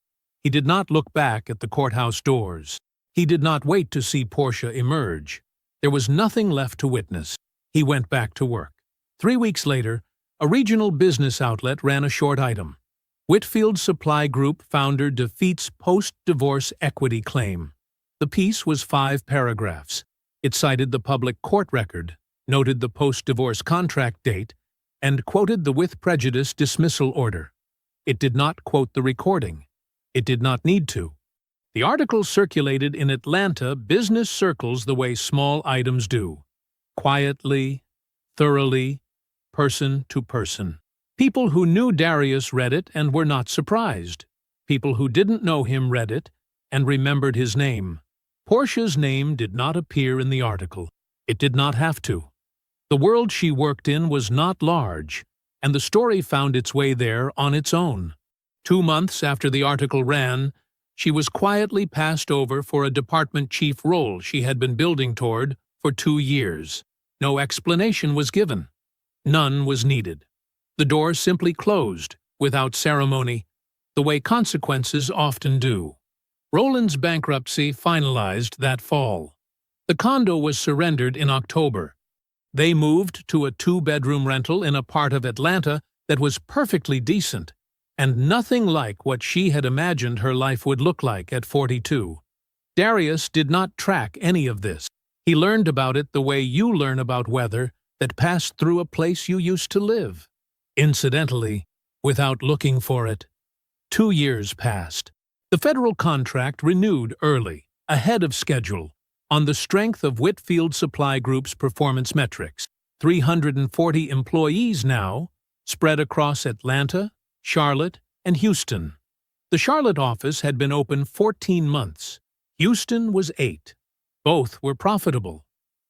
He did not look back at the courthouse doors. He did not wait to see Portia emerge. There was nothing left to witness. He went back to work. 3 weeks later, A regional business outlet ran a short item. Whitfield Supply Group founder defeats post-divorce equity claim. The piece was 5 paragraphs. It cited the public court record, noted the post-divorce contract date, and quoted the with prejudice dismissal order. It did not quote the recording. It did not need to. The article circulated in Atlanta business circles the way small items do. Quietly, thoroughly, person to person. People who knew Darius read it and were not surprised. People who didn't know him read it and remembered his name. Portia's name did not appear in the article. It did not have to. The world she worked in was not large, and the story found its way there on its own. 2 months after the article ran, she was quietly passed over for a department chief role she had been building toward for 2 years. No explanation was given. None was needed. The door simply closed, without ceremony, the way consequences often do. Roland's bankruptcy finalized that fall. The condo was surrendered in October. They moved to a 2-bedroom rental in a part of Atlanta that was perfectly decent, and nothing like what she had imagined her life would look like at 42. Darius did not track any of this. He learned about it the way you learn about weather that passed through a place you used to live. Incidentally, without looking for it. 2 years passed. The federal contract renewed early, ahead of schedule, on the strength of Whitfield Supply Group's performance metrics. 340 employees now, spread across Atlanta, Charlotte, and Houston. The Charlotte office had been open 14 months. Houston was 8. Both were profitable.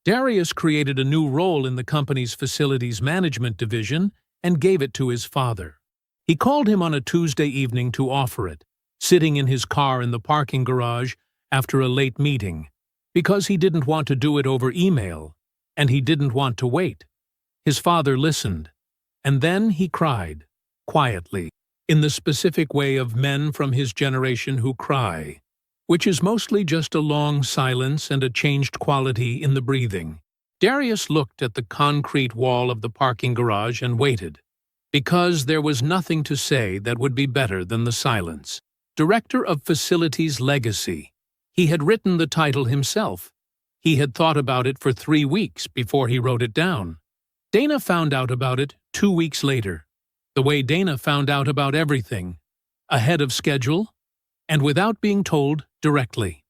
Darius created a new role in the company's facilities management division and gave it to his father. He called him on a Tuesday evening to offer it, sitting in his car in the parking garage after a late meeting, because he didn't want to do it over email, and he didn't want to wait. His father listened, and then he cried, quietly, in the specific way of men from his generation who cry, which is mostly just a long silence and a changed quality in the breathing. Darius looked at the concrete wall of the parking garage and waited, because there was nothing to say that would be better than the silence. Director of Facilities Legacy. He had written the title himself. He had thought about it for 3 weeks before he wrote it down. Dana found out about it 2 weeks later, the way Dana found out about everything, ahead of schedule, and without being told directly.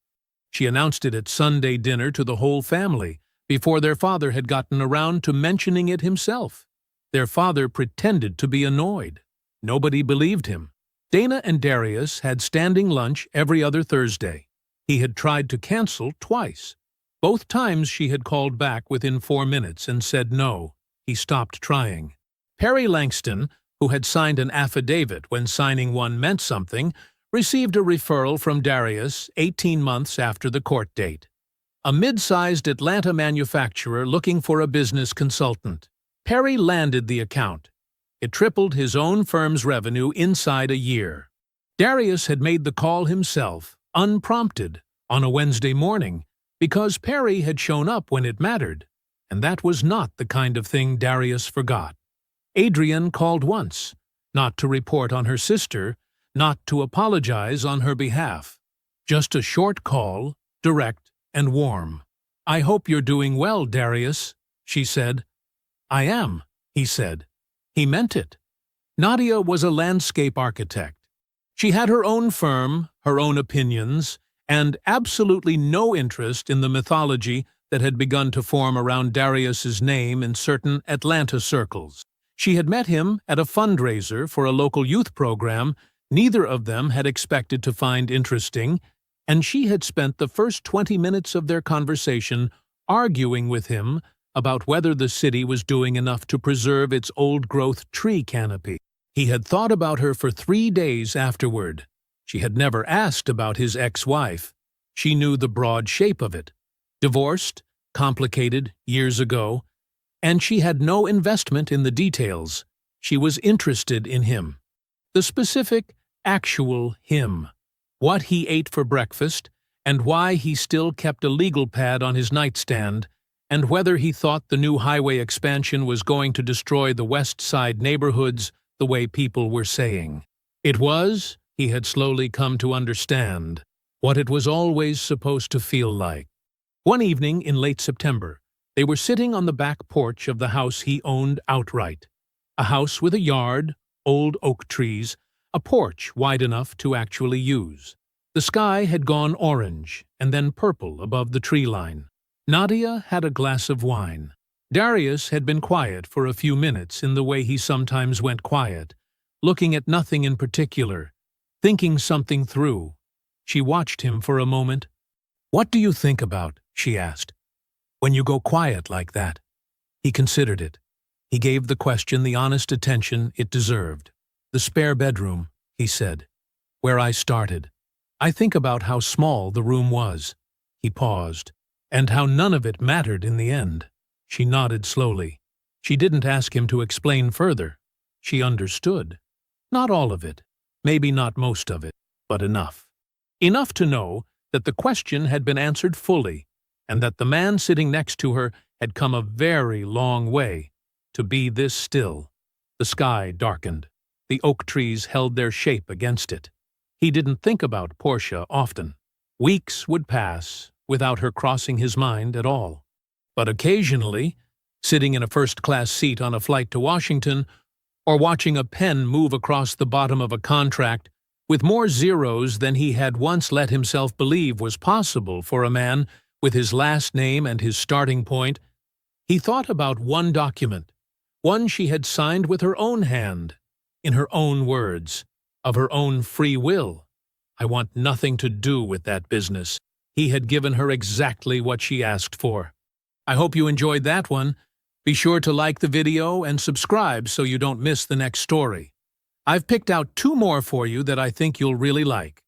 She announced it at Sunday dinner to the whole family, before their father had gotten around to mentioning it himself. Their father pretended to be annoyed. Nobody believed him. Dana and Darius had standing lunch every other Thursday. He had tried to cancel twice. Both times she had called back within 4 minutes and said no. He stopped trying. Perry Langston, who had signed an affidavit when signing one meant something, received a referral from Darius 18 months after the court date. A mid-sized Atlanta manufacturer looking for a business consultant. Perry landed the account. It tripled his own firm's revenue inside a year. Darius had made the call himself, unprompted, on a Wednesday morning, because Perry had shown up when it mattered, and that was not the kind of thing Darius forgot. Adrian called once, not to report on her sister, not to apologize on her behalf. Just a short call, direct and warm. "I hope you're doing well, Darius," she said. "I am," he said. He meant it. Nadia was a landscape architect. She had her own firm, her own opinions, and absolutely no interest in the mythology that had begun to form around Darius's name in certain Atlanta circles. She had met him at a fundraiser for a local youth program neither of them had expected to find interesting, and she had spent the first 20 minutes of their conversation arguing with him about whether the city was doing enough to preserve its old-growth tree canopy. He had thought about her for 3 days afterward. She had never asked about his ex-wife. She knew the broad shape of it. Divorced, complicated, years ago, and she had no investment in the details. She was interested in him. The specific, actual him. What he ate for breakfast, and why he still kept a legal pad on his nightstand, and whether he thought the new highway expansion was going to destroy the West Side neighborhoods the way people were saying. It was, he had slowly come to understand, what it was always supposed to feel like. One evening in late September, they were sitting on the back porch of the house he owned outright. A house with a yard, old oak trees, a porch wide enough to actually use. The sky had gone orange and then purple above the tree line. Nadia had a glass of wine. Darius had been quiet for a few minutes in the way he sometimes went quiet, looking at nothing in particular, thinking something through. She watched him for a moment. "What do you think about," she asked, "when you go quiet like that?" He considered it. He gave the question the honest attention it deserved. "The spare bedroom," he said, "where I started. I think about how small the room was." He paused. "And how none of it mattered in the end." She nodded slowly. She didn't ask him to explain further. She understood. Not all of it, maybe not most of it, but enough. Enough to know that the question had been answered fully, and that the man sitting next to her had come a very long way to be this still. The sky darkened. The oak trees held their shape against it. He didn't think about Portia often. Weeks would pass without her crossing his mind at all. But occasionally, sitting in a first-class seat on a flight to Washington, or watching a pen move across the bottom of a contract with more zeros than he had once let himself believe was possible for a man with his last name and his starting point, he thought about one document, one she had signed with her own hand, in her own words, of her own free will. I want nothing to do with that business. He had given her exactly what she asked for. I hope you enjoyed that one. Be sure to like the video and subscribe so you don't miss the next story. I've picked out 2 more for you that I think you'll really like.